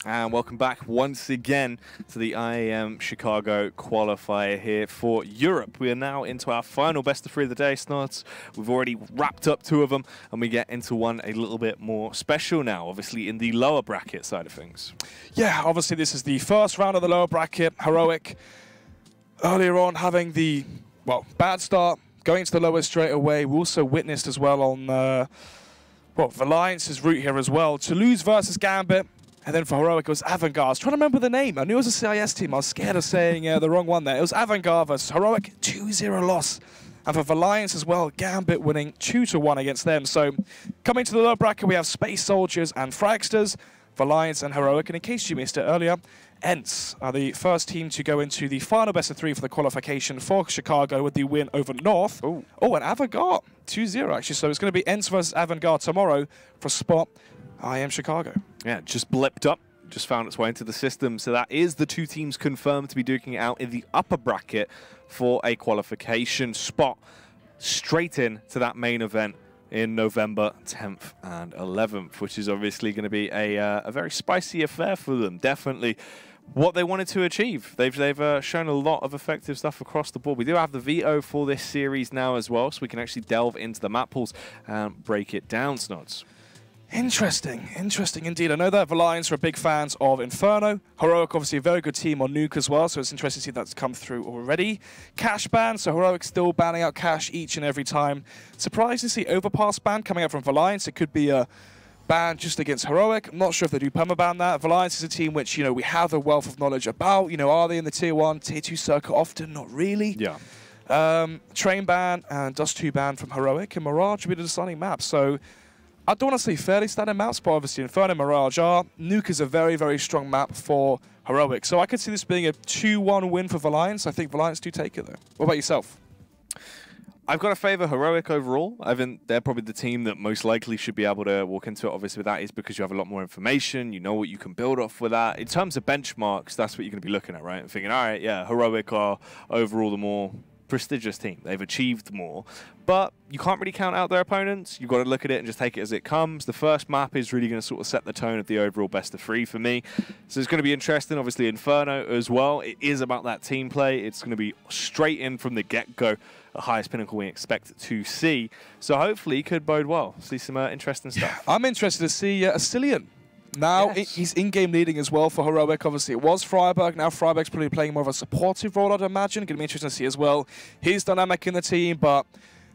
And welcome back once again to the IEM Chicago qualifier here for Europe. We are now into our final best of three of the day, Snods. We've already wrapped up two of them, and we get into one a little bit more special now, obviously in the lower bracket side of things. Yeah, obviously this is the first round of the lower bracket. Heroic earlier on having the, well, bad start, going to the lowest straight away. We also witnessed as well on, Valiance's route here as well. Toulouse versus Gambit. And then for Heroic, it was Avantgarde. I was trying to remember the name. I knew it was a CIS team. I was scared of saying the wrong one there. It was Avantgarde versus Heroic, 2-0 loss. And for Valiance as well, Gambit winning 2-1 against them. So coming to the lower bracket, we have Space Soldiers and Fragsters, Valiance and Heroic. And in case you missed it earlier, ENCE are the first team to go into the final best of three for the qualification for Chicago with the win over North. Oh, and Avantgarde, 2-0 actually. So it's going to be ENCE versus Avantgarde tomorrow for spot IEM Chicago. Yeah, just blipped up, just found its way into the system. So that is the two teams confirmed to be duking it out in the upper bracket for a qualification spot straight in to that main event in November 10th and 11th, which is obviously going to be a very spicy affair for them. Definitely what they wanted to achieve. They've shown a lot of effective stuff across the board. We do have the veto for this series now as well, so we can actually delve into the map pools and break it down, Snods. Interesting indeed. I know that Valiance are big fans of Inferno. Heroic, obviously a very good team on Nuke as well, so it's interesting to see that's come through already. Cash ban, so Heroic still banning out cash each and every time. Surprised to see Overpass ban coming out from Valiance. It could be a ban just against Heroic. I'm not sure if they do permaban that. Valiance is a team which, we have a wealth of knowledge about. Are they in the Tier 1, Tier 2 circuit? Often, not really. Yeah. Train ban and Dust 2 ban from Heroic, and Mirage will be the deciding map. So I don't want to say fairly standard maps, but obviously Inferno and Mirage are. Nuke is a very, very strong map for Heroic. So I could see this being a 2-1 win for Valiance. I think Valiance do take it, though. What about yourself? I've got to favour Heroic overall. I think they're probably the team that most likely should be able to walk into it. Obviously, with that is because you have a lot more information. You know what you can build off with that. In terms of benchmarks, that's what you're going to be looking at, right? And thinking, all right, yeah, Heroic are overall the more prestigious team. They've achieved more, but you can't really count out their opponents. You've got to look at it and just take it as it comes. The first map is really going to sort of set the tone of the overall best of three for me. So it's going to be interesting. Obviously, Inferno as well. It is about that team play. It's going to be straight in from the get-go, the highest pinnacle we expect to see. So hopefully it could bode well. See some interesting stuff. I'm interested to see Asilian. Now, yes, he's in-game leading as well for Heroic. Obviously, it was Freiburg. Now Freiburg's probably playing more of a supportive role, I'd imagine. Going to be interesting to see as well his dynamic in the team. But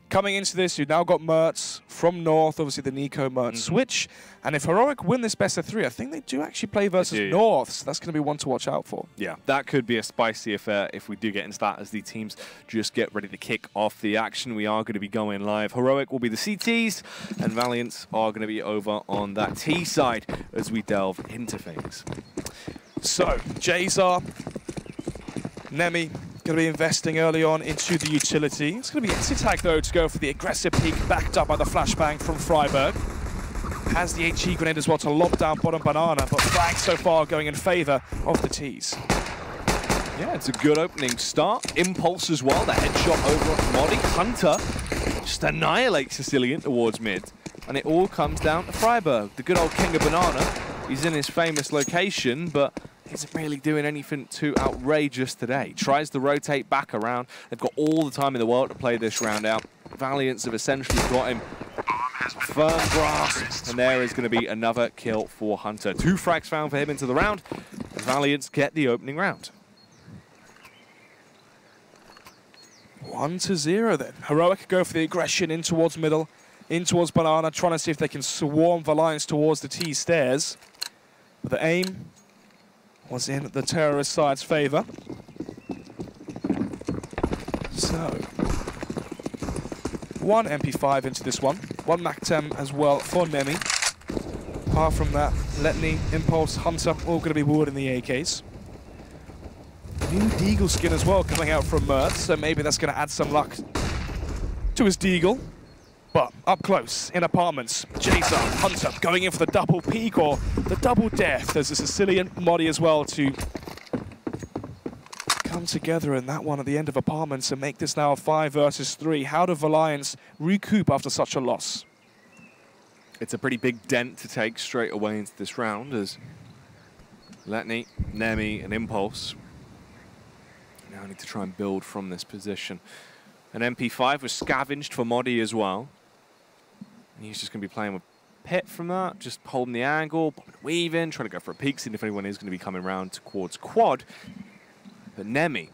coming into this, you've now got Mertz from North, obviously the Nico Mertz switch. And if Heroic win this best of three, I think they do actually play versus North. So that's going to be one to watch out for. Yeah, that could be a spicy affair if we do get into that as the teams just get ready to kick off the action. We are going to be going live. Heroic will be the CTs, and Valiance are going to be over on that T side as we delve into things. So, Jazar, Nemi, going to be investing early on into the utility. It's going to be Insitag, though, to go for the aggressive peek, backed up by the flashbang from Freiburg. Has the HE grenade as well to lob down bottom banana, but Frag so far going in favor of the Ts. Yeah, it's a good opening start. Impulse as well, the headshot over at Modi. Hunter just annihilates Sicilian towards mid, and it all comes down to Freiburg. The good old king of banana. He's in his famous location, but isn't really doing anything too outrageous today. Tries to rotate back around. They've got all the time in the world to play this round out. Valiance have essentially got him firm grasp, and there is going to be another kill for Hunter. 2 frags found for him into the round. The Valiance get the opening round. 1-0 then. Heroic go for the aggression in towards middle, in towards banana, trying to see if they can swarm Valiance towards the T stairs. But the aim was in the terrorist side's favor. So, 1 MP5 into this one. 1 MAC-10 as well for Nemi. Apart from that, Letney, Impulse, Hunter, all going to be warding the AKs. New Deagle skin as well coming out from Mertz, so maybe that's going to add some luck to his Deagle. But up close, in apartments, Jason, Hunter going in for the double peak or the double death. There's a Sicilian Modi as well to come together in that one at the end of apartments and make this now a 5 versus 3. How do Valiance recoup after such a loss? It's a pretty big dent to take straight away into this round as Letni, Nemi, and Impulse. Now I need to try and build from this position. An MP5 was scavenged for Modi as well. And he's just going to be playing with Pit from that, just holding the angle, weaving, trying to go for a peek, seeing if anyone is going to be coming around towards quad. But Nemi,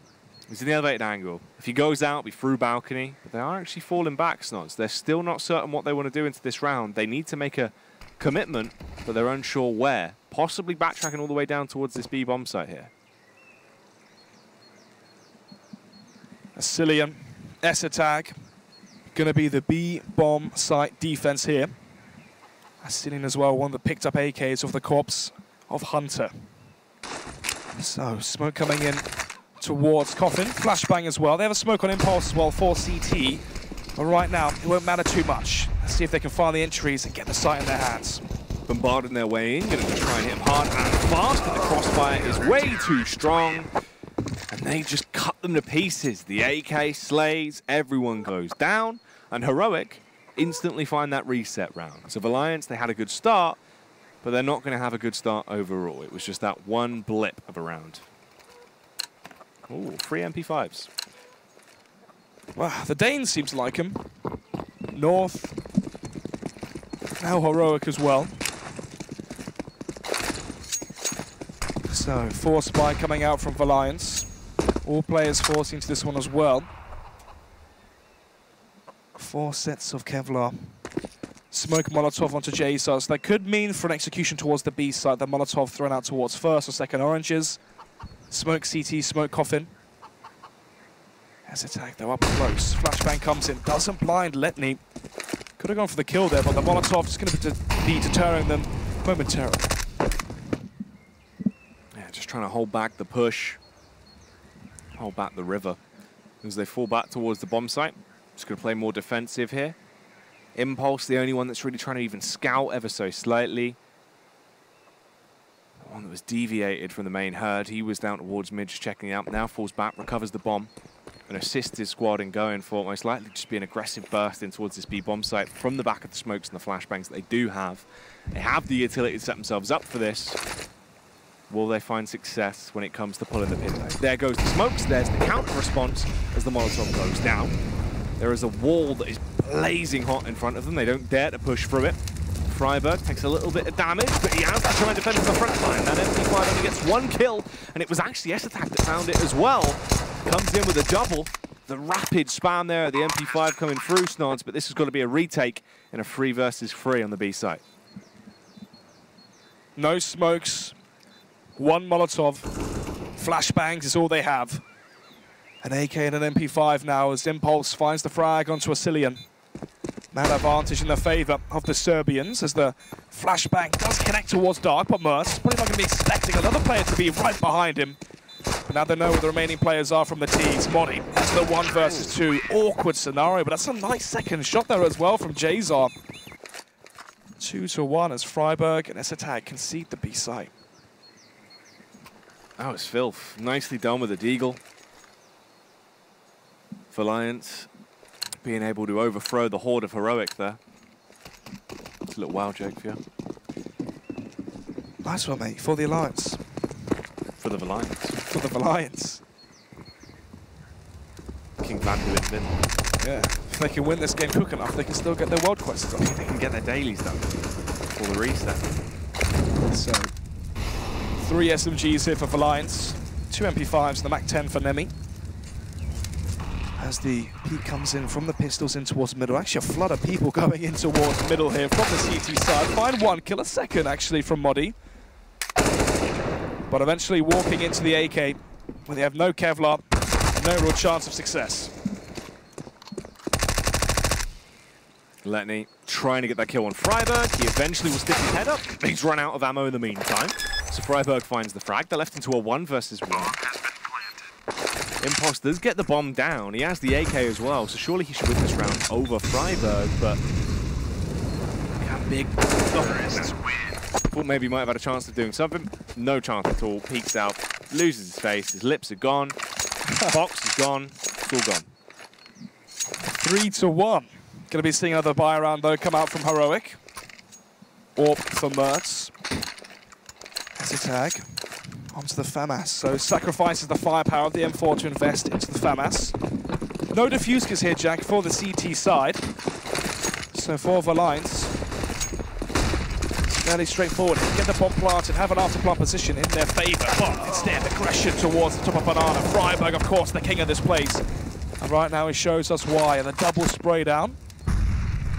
he's in the elevated angle. If he goes out, it'll be through balcony. But they are actually falling back, Snods. They're still not certain what they want to do into this round. They need to make a commitment, but they're unsure where. Possibly backtracking all the way down towards this B bomb site here. Asilian, S-Attack, going to be the B bomb site defense here. Asilian as well, one that picked up AKs off the corpse of Hunter. So, smoke coming in towards Coffin. Flashbang as well. They have a smoke on Impulse as well for CT. But right now, it won't matter too much. Let's see if they can find the entries and get the site in their hands. Bombarding their way in, going to try and hit him hard and fast, but the crossfire is way too strong. And they just cut them to pieces. The AK slays, everyone goes down, and Heroic instantly find that reset round. So Valiance, they had a good start, but they're not going to have a good start overall. It was just that one blip of a round. Ooh, 3 MP5s. Well, the Danes seem to like him. North. Now Heroic as well. So, force spy coming out from Valiance. All players forcing to this one as well. 4 sets of Kevlar. Smoke Molotov onto J side. So that could mean for an execution towards the B side, the Molotov thrown out towards first or second oranges. Smoke CT, smoke Coffin. S-Attack, though, up close. Flashbang comes in, doesn't blind Letni. Could have gone for the kill there, but the Molotov is going to be deterring them momentarily. Yeah, just trying to hold back the push. Hold back the river. As they fall back towards the bomb site. Just going to play more defensive here. Impulse, the only one that's really trying to even scout ever so slightly. The one that was deviated from the main herd. He was down towards mid, just checking out. Now falls back, recovers the bomb. And assists his squad in going for it. Most likely just be an aggressive burst in towards this B bomb site from the back of the smokes and the flashbangs that they do have. They have the utility to set themselves up for this. Will they find success when it comes to pulling the pin though? There goes the smokes. There's the counter response as the Molotov goes down. There is a wall that is blazing hot in front of them. They don't dare to push through it. Freiberg takes a little bit of damage, but he has to try and defend from the front line. That MP5 only gets 1 kill, and it was actually S-Attack that found it as well. Comes in with a double. The rapid spam there, the MP5 coming through, Snods, but this has got to be a retake in a 3 versus 3 on the B site. No smokes. 1 Molotov. Flashbangs is all they have. An AK and an MP5 now as Impulse finds the frag onto Asilian. Man advantage in the favour of the Serbians as the flashbang does connect towards Dark, but Mertz probably not going to be expecting another player to be right behind him. But now they know where the remaining players are from the T's. Modi, that's the 1 versus 2 awkward scenario, but that's a nice second shot there as well from Jazar. 2-1 as Freiberg and S-Attack concede the B site. Oh, it's filth. Nicely done with the Deagle. Valiance being able to overthrow the horde of Heroic there. It's a little wild joke for you. Nice one, mate, for the Alliance. For the Valiance. For the Valiance. King Van to win. Yeah, if they can win this game quick enough, they can still get their world quests done. They can get their dailies done for the reset. So, 3 SMGs here for Valiance, 2 MP5s and the MAC-10 for Nemi. As the peak comes in from the pistols in towards the middle. Actually, a flood of people going in towards the middle here from the CT side. Find 1 kill, a second actually from Modi. But eventually walking into the AK, where they have no Kevlar, and no real chance of success. Letni trying to get that kill on Freiberg. He eventually will stick his head up. He's run out of ammo in the meantime. So Freiberg finds the frag. They're left into a 1 versus 1. Impulse does get the bomb down. He has the AK as well, so surely he should win this round over Freiberg, but... yeah, big... thought maybe he might have had a chance of doing something. No chance at all. Peeks out, loses his face, his lips are gone, box is gone, it's all gone. 3-1. Going to be seeing another buy around though come out from Heroic. Or from Mertz. That's a tag. onto the FAMAS. So sacrifices the firepower of the M4 to invest into the FAMAS. No diffusers here, Jack, for the CT side. So for Valiance, it's fairly straightforward. Get the bomb planted, have an after-plant position in their favor. But instead, aggression towards the top of Banana. Freiburg, of course, the king of this place. And right now he shows us why. And the double spray down.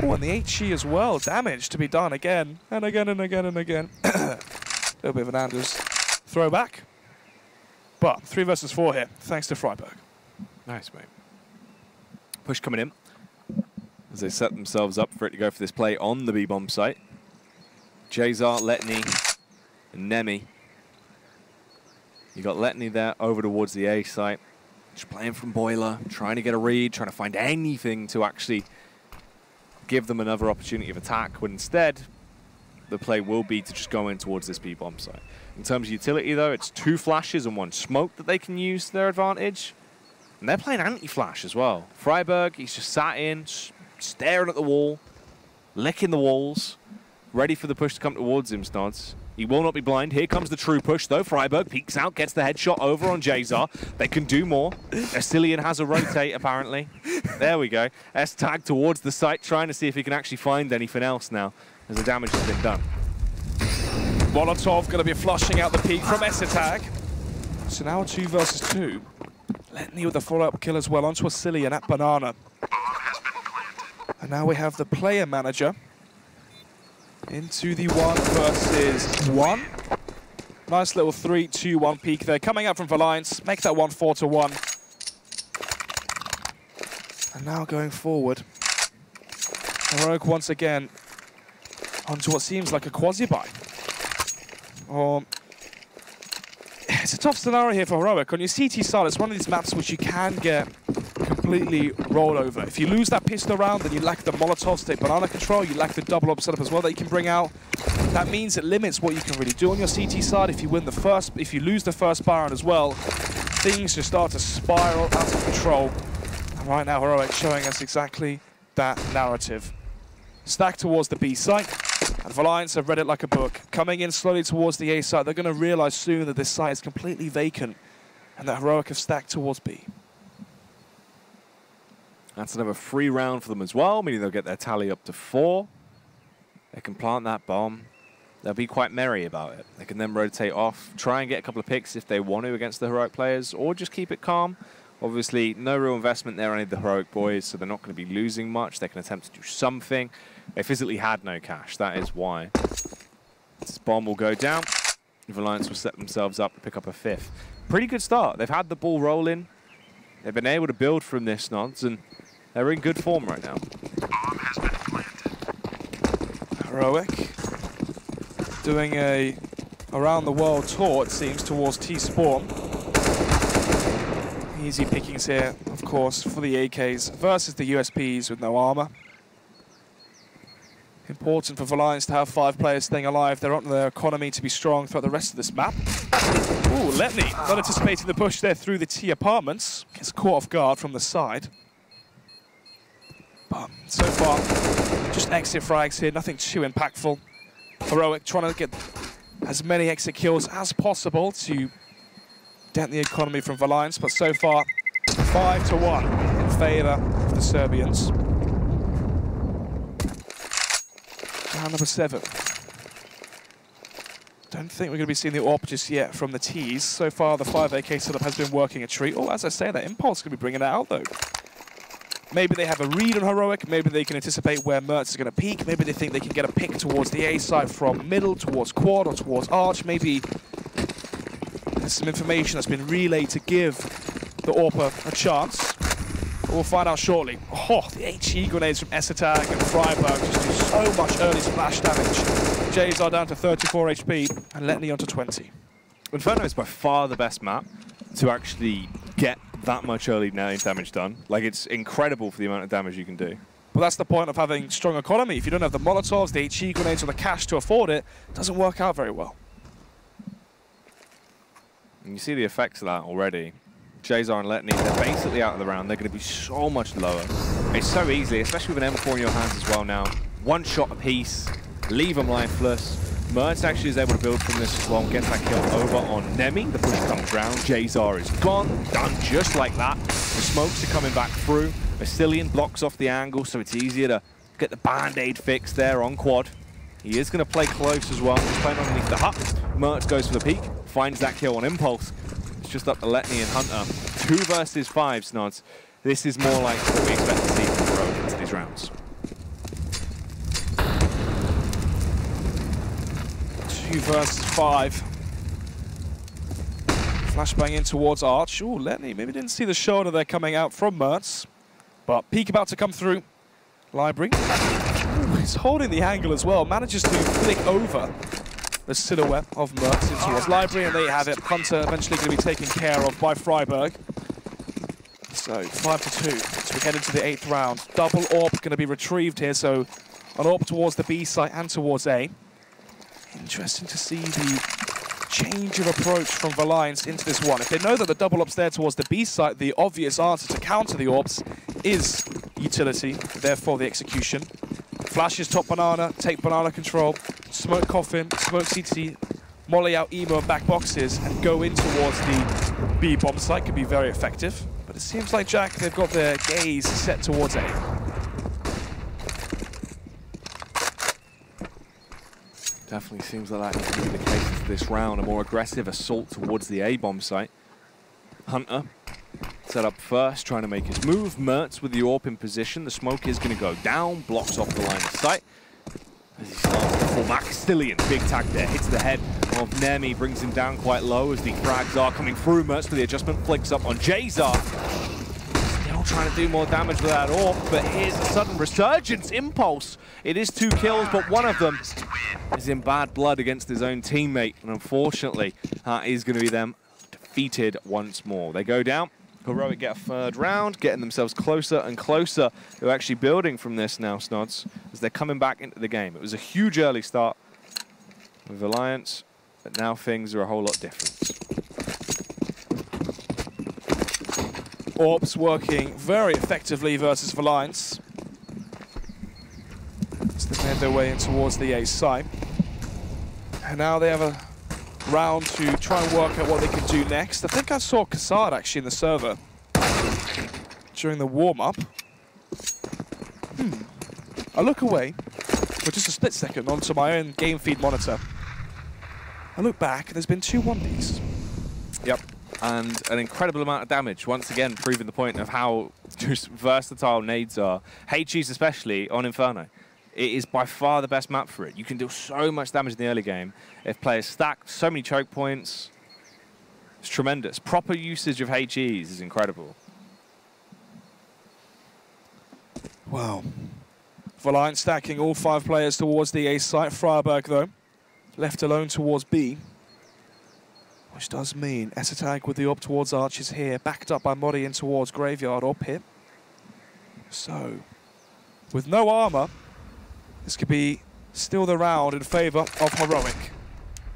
Oh, and the HE as well. Damage to be done again and again and again and again. A little bit of an Anders throwback. But 3 versus 4 here, thanks to Freiburg. Nice, mate. Push coming in as they set themselves up for it to go for this play on the B-bomb site. Jazar, Letny, and Nemi. You got Letny there over towards the A site. Just playing from Boiler, trying to get a read, trying to find anything to actually give them another opportunity of attack, when instead the play will be to just go in towards this B-bomb site. In terms of utility, though, it's 2 flashes and 1 smoke that they can use to their advantage. And they're playing anti-flash as well. Freiburg, he's just sat in, staring at the wall, licking the walls, ready for the push to come towards him, Snods. He will not be blind. Here comes the true push, though. Freiburg peeks out, gets the headshot over on Jazar. They can do more. Astillion has a rotate, apparently. There we go. S-tag towards the site, trying to see if he can actually find anything else now, as the damage has been done. Molotov going to be flushing out the peak from S-tag. So now 2 versus 2. Letny with the follow-up kill as well onto Astillion at Banana. And now we have the player manager into the 1 versus 1. Nice little 3-2-1 peak there. Coming out from Valiance, make that 1 4-1. And now going forward, Heroic once again onto what seems like a quasi-buy. It's a tough scenario here for Heroic. On your CT side, it's one of these maps which you can get completely rolled over. If you lose that pistol round, then you lack the Molotov state banana control, you lack the double up setup as well that you can bring out. That means it limits what you can really do on your CT side. If you lose the first bar round as well, things just start to spiral out of control. And right now, Heroic showing us exactly that narrative. Stack towards the B site. And Valiance have read it like a book. Coming in slowly towards the A site, they're going to realize soon that this site is completely vacant and that Heroic have stacked towards B. That's another free round for them as well, meaning they'll get their tally up to 4. They can plant that bomb. They'll be quite merry about it. They can then rotate off, try and get a couple of picks if they want to against the Heroic players, or just keep it calm. Obviously, no real investment there on any of the Heroic boys, so they're not going to be losing much. They can attempt to do something. They physically had no cash. That is why. This bomb will go down. Valiance will set themselves up to pick up a 5th. Pretty good start. They've had the ball rolling. They've been able to build from this, Nods, and they're in good form right now. Bomb has been planted. Heroic doing a around-the-world tour, it seems, towards T-Spawn. Easy pickings here, of course, for the AKs versus the USPs with no armor. Important for Valiance to have 5 players staying alive. They want their economy to be strong throughout the rest of this map. Ooh, Letny not anticipating the push there through the T apartments. Gets caught off guard from the side. But so far, just exit frags here, nothing too impactful. Heroic trying to get as many exit kills as possible to dent the economy from Valiance, but so far 5-1 in favor of the Serbians. Round number 7. Don't think we're going to be seeing the AWP just yet from the Ts. So far, the 5 AK setup has been working a treat. Oh, as I say, that Impulse is going to be bringing it out, though. Maybe they have a read on Heroic. Maybe they can anticipate where Mertz is going to peak. Maybe they think they can get a pick towards the A side from middle, towards quad, or towards arch. Maybe there's some information that's been relayed to give the AWP a chance. We'll find out shortly. Oh, the HE grenades from S-Attack and Freiburg just do so much early splash damage. Jays are down to 34 HP and Letny onto 20. Inferno is by far the best map to actually get that much early damage done. Like, it's incredible for the amount of damage you can do. But that's the point of having strong economy. If you don't have the Molotovs, the HE grenades, or the cash to afford it, it doesn't work out very well. And you see the effects of that already. Jazar and Letny, they're basically out of the round. They're going to be so much lower. It's so easy, especially with an M4 in your hands as well now. One shot apiece, leave them lifeless. Mertz actually is able to build from this as well and gets that kill over on Nemi. The push comes round. Jazar is gone. Done just like that. The smokes are coming back through. Vasilian blocks off the angle, so it's easier to get the band-aid fix there on Quad. He is going to play close as well. He's playing underneath the hut. Mertz goes for the peek. Finds that kill on Impulse. It's just up to Letney and Hunter. 2 versus 5, Snods. This is more like what we expect to see from Heroic into these rounds. 2 versus 5. Flashbang in towards Arch. Ooh, Letney maybe didn't see the shoulder there coming out from Mertz. But peek about to come through. Library. Ooh, he's holding the angle as well. Manages to flick over the silhouette of Mertz in towards Library, and there you have it. Hunter eventually going to be taken care of by Freiburg. So 5-2 as we head into the 8th round. Double AWP going to be retrieved here, so an AWP towards the B site and towards A. Interesting to see the change of approach from Valiance into this one. If they know that the double AWP's there towards the B site, the obvious answer to counter the AWPs is utility, therefore the execution. Flashes top banana, take banana control, smoke coffin, smoke CT, molly out emo and back boxes, and go in towards the B bomb site. Could be very effective. But it seems like Jack, they've got their gaze set towards A. Definitely seems like that could be the case for this round. A more aggressive assault towards the A-bomb site. Hunter set up first, trying to make his move. Mertz with the AWP in position. The smoke is going to go down, blocks off the line of sight. As he starts to fall back, Stillian, big tag there, hits the head of Nemi, brings him down quite low as the frags are coming through. Mertz with the adjustment, flicks up on Jazar. Still trying to do more damage with that AWP, but here's a sudden resurgence. Impulse. It is 2 kills, but one of them is in bad blood against his own teammate, and unfortunately, that is going to be them defeated once more. They go down. Heroic get a 3rd round, getting themselves closer and closer. They're actually building from this now, Snods, as they're coming back into the game. It was a huge early start with Valiance, but now things are a whole lot different. AWPs working very effectively versus Valiance. As they made their way in towards the A site. And now they have a round to try and work out what they can do next. I think I saw Kassad actually in the server during the warm-up. I look away for just a split second onto my own game feed monitor. I look back, and there's been 2 1Ds. Yep, and an incredible amount of damage. Once again, proving the point of how just versatile nades are. HE's especially on Inferno. It is by far the best map for it. You can do so much damage in the early game. If players stack so many choke points, it's tremendous. Proper usage of HEs is incredible. Wow. Valiance stacking all 5 players towards the A site. Freiburg, though, left alone towards B. Which does mean Esatag with the AWP towards Arch is here, backed up by Mori in towards Graveyard or Pit. So, with no armor, this could be still the round in favor of Heroic.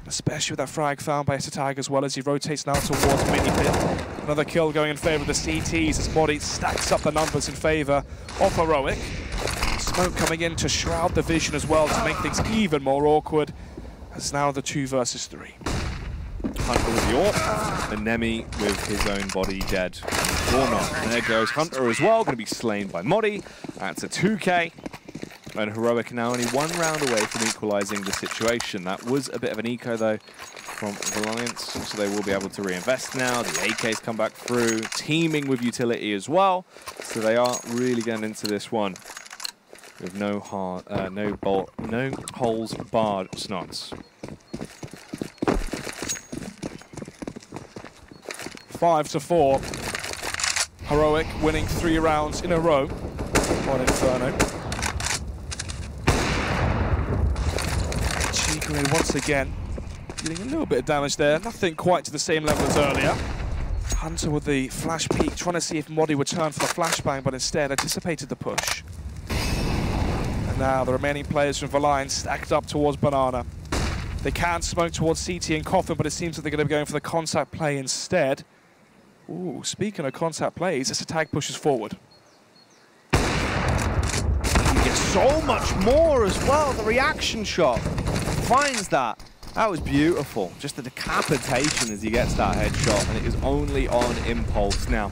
Especially with that frag found by Esatag as well as he rotates now towards Mini Pit. Another kill going in favor of the CTs as Mori stacks up the numbers in favor of Heroic. Smoke coming in to shroud the vision as well to make things even more awkward. As now the 2 versus 3. Hunter with the AWP, and Nemi with his own body dead. Or not. And there goes Hunter as well, going to be slain by Modi. That's a 2K. And Heroic are now only 1 round away from equalising the situation. That was a bit of an eco, though, from Valiance, so they will be able to reinvest now. The AKs come back through, teaming with utility as well. So they are really getting into this one with no holes barred, Snots. 5-4. Heroic winning 3 rounds in a row on Inferno. Once again, dealing a little bit of damage there. Nothing quite to the same level as earlier. Hunter with the flash peek, trying to see if Modi would turn for the flashbang, but instead anticipated the push. And now the remaining players from Valiance stacked up towards Banana. They can smoke towards CT and Coffin, but it seems that they're going to be going for the contact play instead. Ooh, speaking of contact plays, this attack pushes forward. You get so much more as well, the reaction shot. finds that. That was beautiful. Just a decapitation as he gets that headshot, and it is only on impulse now.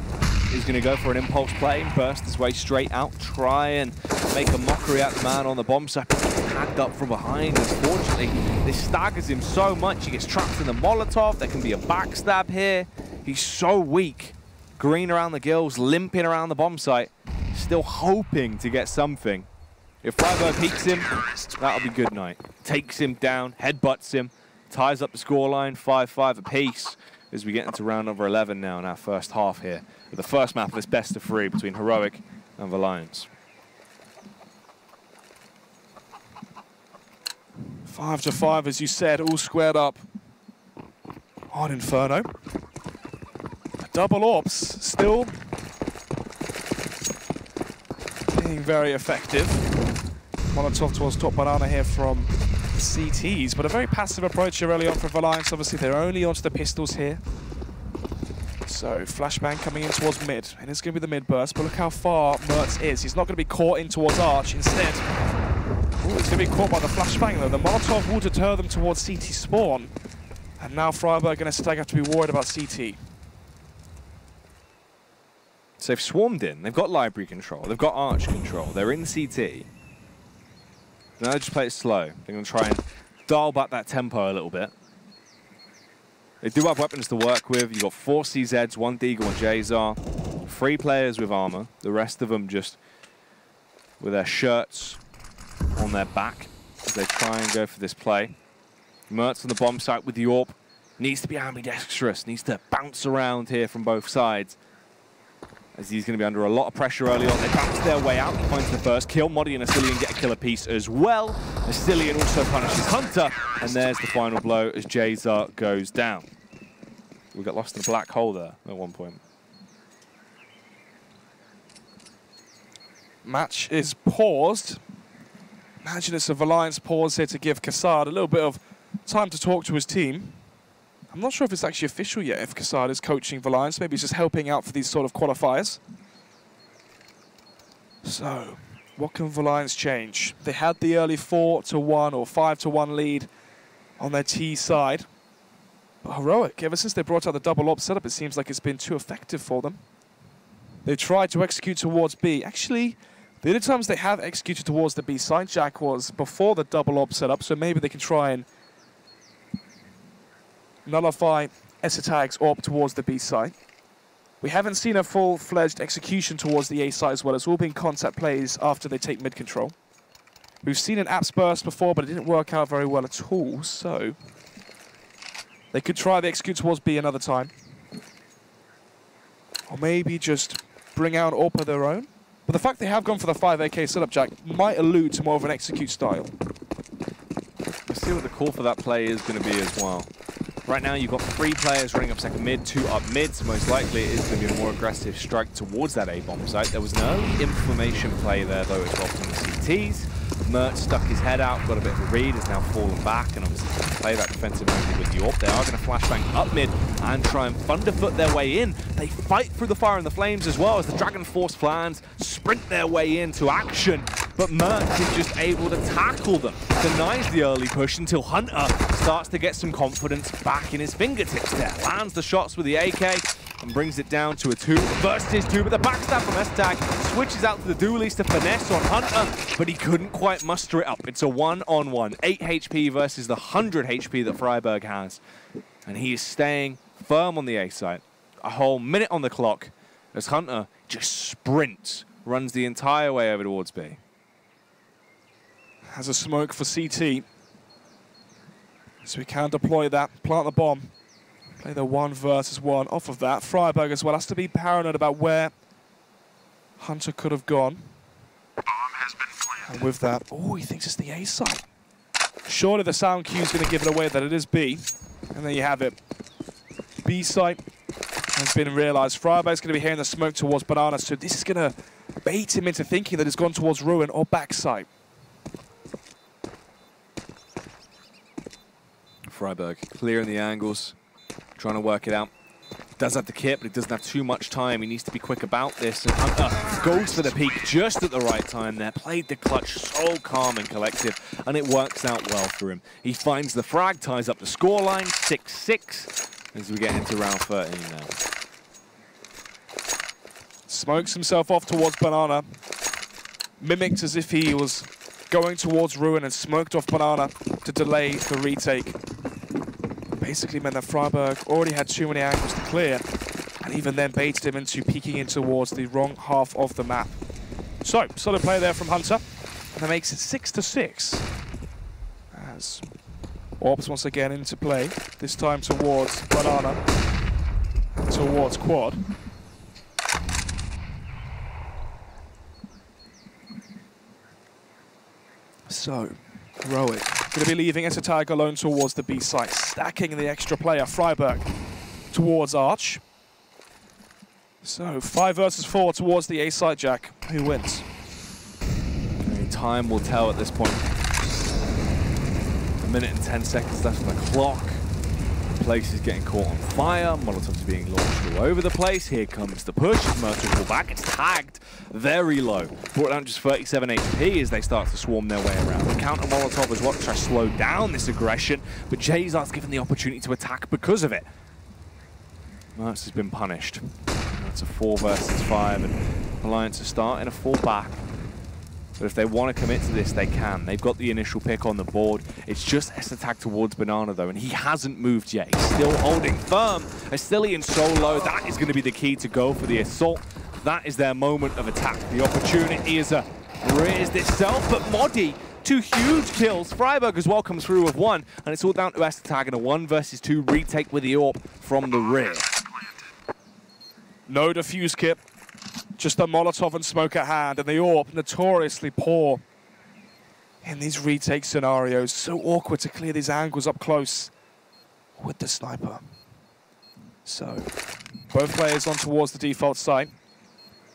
He's going to go for an impulse play, burst his way straight out, try and make a mockery at the man on the bomb site. He's tagged up from behind. Unfortunately, this staggers him so much. He gets trapped in the Molotov. There can be a backstab here. He's so weak. Green around the gills, limping around the bomb site, still hoping to get something. If Freiburg peeks him, that'll be good night. Takes him down, headbutts him, ties up the scoreline, 5-5 apiece as we get into round number 11 now in our first half here, with the first map of this best of 3 between Heroic and Valiance. 5-5, as you said, all squared up on Inferno. Double orbs, still being very effective. Molotov towards top banana here from CTs, but a very passive approach here early on for Valiance. Obviously, they're only onto the pistols here. So, flashbang coming in towards mid, and it's going to be the mid burst, but look how far Mertz is. He's not going to be caught in towards Arch. Instead, ooh, he's going to be caught by the flashbang, though. The Molotov will deter them towards CT spawn, and now Freiburg going to have to be worried about CT. So they've swarmed in, they've got library control, they've got arch control, they're in CT. Now they just play it slow. They're going to try and dial back that tempo a little bit. They do have weapons to work with. You've got 4 CZs, 1 Deagle, 1 Jazar, 3 players with armor, the rest of them just with their shirts on their back as they try and go for this play. Mertz on the bomb site with the AWP. Needs to be ambidextrous, needs to bounce around here from both sides, as he's going to be under a lot of pressure early on. They bounce their way out. He finds the first kill. Modi and Asilian get a killer piece as well. Asilian also punishes Hunter. And there's the final blow as Jazar goes down. We got lost in a black hole there at one point. Match is paused. Imagine it's a Valiance pause here to give Kassad a little bit of time to talk to his team. I'm not sure if it's actually official yet, if Kassad is coaching Valiance. Maybe he's just helping out for these sort of qualifiers. So, what can Valiance change? They had the early 4-1 or 5-1 lead on their T side. But Heroic, ever since they brought out the double op setup, it seems like it's been too effective for them. They tried to execute towards B. Actually, the only times they have executed towards the B side, Jack, was before the double op setup, so maybe they can try and nullify Esatag's AWP towards the B side. We haven't seen a full-fledged execution towards the A side as well. It's all been concept plays after they take mid control. We've seen an apps burst before, but it didn't work out very well at all, so they could try the execute towards B another time. Or maybe just bring out AWP of their own. But the fact they have gone for the 5 AK setup, Jack, might allude to more of an execute style. Let's see what the call for that play is going to be as well. Right now, you've got 3 players running up second mid, 2 up mid, so most likely it is going to be a more aggressive strike towards that A-bomb site. There was an early information play there, though, as well from the CTs. Mertz stuck his head out, got a bit of a read, has now fallen back, and obviously can play that defensive angle with the AWP. They are going to flashbang up mid and try and thunderfoot their way in. They fight through the fire and the flames as well as the Dragon Force plans sprint their way into action. But Mertz is just able to tackle them, denies the early push until Hunter starts to get some confidence back in his fingertips there. Lands the shots with the AK and brings it down to a 2 versus 2, but the backstab from Esatag switches out to the dualies to finesse on Hunter, but he couldn't quite muster it up. It's a 1-on-1, 8 HP versus the 100 HP that Freiburg has, and he is staying firm on the A site. A whole minute on the clock as Hunter just sprints, runs the entire way over towards B. Has a smoke for CT, so we can deploy that, plant the bomb. Play the 1 versus 1 off of that. Freiburg as well has to be paranoid about where Hunter could have gone. Bomb has been planted. And with that, oh, he thinks it's the A side. Surely the sound cue is going to give it away that it is B. And there you have it. B site has been realized. Freiburg's going to be hearing the smoke towards Banana, so this is going to bait him into thinking that it's gone towards Ruin or backside. Freiburg clearing the angles, trying to work it out. Does have the kit, but he doesn't have too much time. He needs to be quick about this. And Hunter goes for the peak just at the right time there. Played the clutch so calm and collective, and it works out well for him. He finds the frag, ties up the scoreline, 6-6, as we get into round 13 now. Smokes himself off towards Banana. Mimicked as if he was going towards Ruin and smoked off Banana to delay the retake. Basically meant that Freiburg already had too many angles to clear, and even then baited him into peeking in towards the wrong half of the map. So, solid play there from Hunter, and that makes it 6-6. As Orbs once again into play, this time towards Banana, and towards Quad. So, Heroic going to be leaving Esetag alone towards the B site, stacking the extra player, Freiburg, towards Arch. So, 5 versus 4 towards the A site, Jack. Who wins? Time will tell at this point. 1 minute and 10 seconds left on the clock. The place is getting caught on fire. Molotovs are being launched all over the place. Here comes the push. Murtaugh will back. It's tagged very low. Brought down just 37 HP as they start to swarm their way around. The counter Molotov is what tries to slow down this aggression, but Jayzar's given the opportunity to attack because of it. Mertz has been punished. It's a 4 versus 5, and Valiance are starting to fall back. But if they want to commit to this, they can. They've got the initial pick on the board. It's just Esetag towards Banana, though, and he hasn't moved yet. He's still holding firm. Astilion solo, that is going to be the key to go for the assault. That is their moment of attack. The opportunity is raised itself, but Modi, 2 huge kills. Freiburg as well comes through with 1, and it's all down to Esetag in a 1 versus 2 retake with the AWP from the rear. No defuse kit. Just a Molotov and smoke at hand, and the AWP notoriously poor in these retake scenarios. So awkward to clear these angles up close with the sniper. So, both players on towards the default site.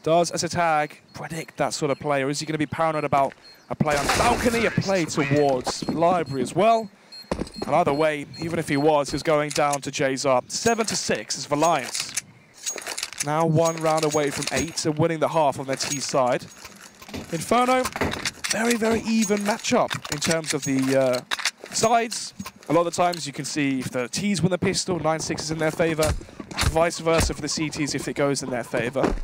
Does Esetag predict that sort of play, or is he going to be paranoid about a play on balcony, a play towards library as well? And either way, even if he was going down to Jayzar. 7-6 is Valiance. Now 1 round away from 8 and winning the half on their T side. Inferno, very, very even matchup in terms of the sides. A lot of the times you can see if the Ts win the pistol, 9-6 is in their favor. Vice versa for the CTs if it goes in their favor.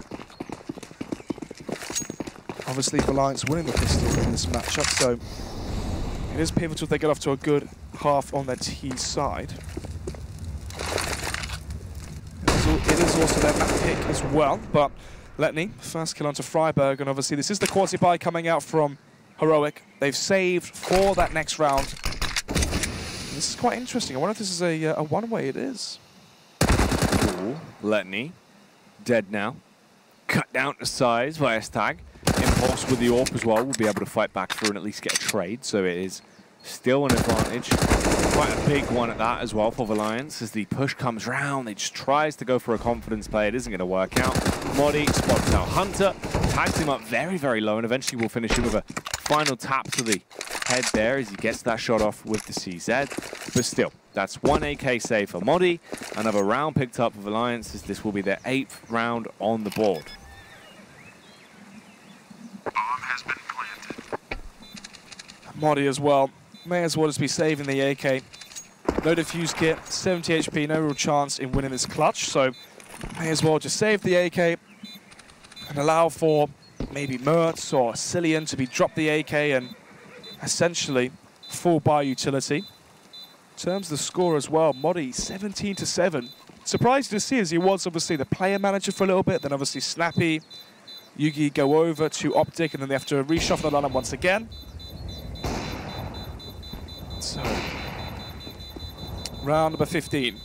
Obviously, Valiance winning the pistol in this matchup, so it is pivotal if they get off to a good half on their T side. It is also their map pick as well, but Letney, first kill onto Freiburg, and obviously this is the quality buy coming out from Heroic. They've saved for that next round. And this is quite interesting. I wonder if this is a one-way. It is. Ooh, Letney, dead now. Cut down to size by Esetag. Impulse with the AWP as well will be able to fight back through and at least get a trade, so it is still an advantage. Quite a big one at that as well for Valiance. As the push comes round, he just tries to go for a confidence play. It isn't going to work out. Modi spots out Hunter, tags him up very, very low, and eventually will finish him with a final tap to the head there as he gets that shot off with the CZ. But still, that's 1 AK save for Modi. Another round picked up for Valiance as this will be their 8th round on the board. Bomb has been planted. Modi as well. May as well just be saving the AK. No defuse kit, 70 HP, no real chance in winning this clutch, so may as well just save the AK and allow for maybe Mertz or Cillian to be drop the AK and essentially full buy utility. In terms of the score as well, Modi 17-7. Surprised to see as he was obviously the player manager for a little bit, then obviously Snappy, Yugi go over to Optic, and then they have to reshuffle the lineup once again. So, round number 15.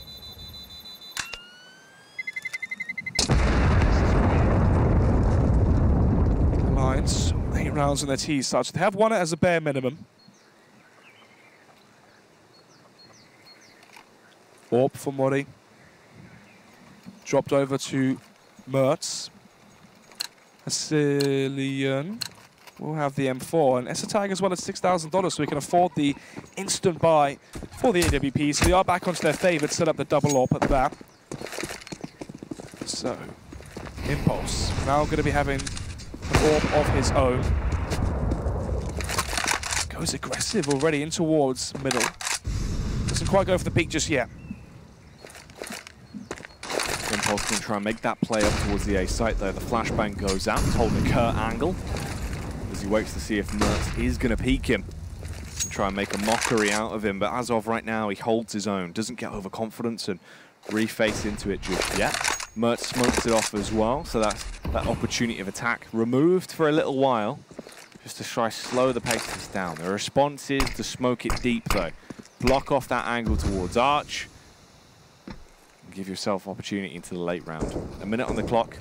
Alliance, 8 rounds on their T side. So they have won it as a bare minimum. AWP for Modi. Dropped over to Mertz. Cillian will have the M4, and Esetag as well at $6,000, so we can afford the instant buy for the AWP. So they are back onto their favourite, set up the double AWP at the back. So, Impulse now going to be having an orb of his own. Goes aggressive already in towards middle. Doesn't quite go for the peak just yet. Impulse can try and make that play up towards the A site though. The flashbang goes out. He's holding a Kurt angle as he waits to see if Mertz is going to peek him and try and make a mockery out of him. But as of right now, he holds his own. Doesn't get overconfidence and reface into it just yet. Mertz smokes it off as well, so that's that opportunity of attack removed for a little while, just to try slow the pace of this down. The response is to smoke it deep though. Block off that angle towards Arch. And give yourself opportunity into the late round. A minute on the clock.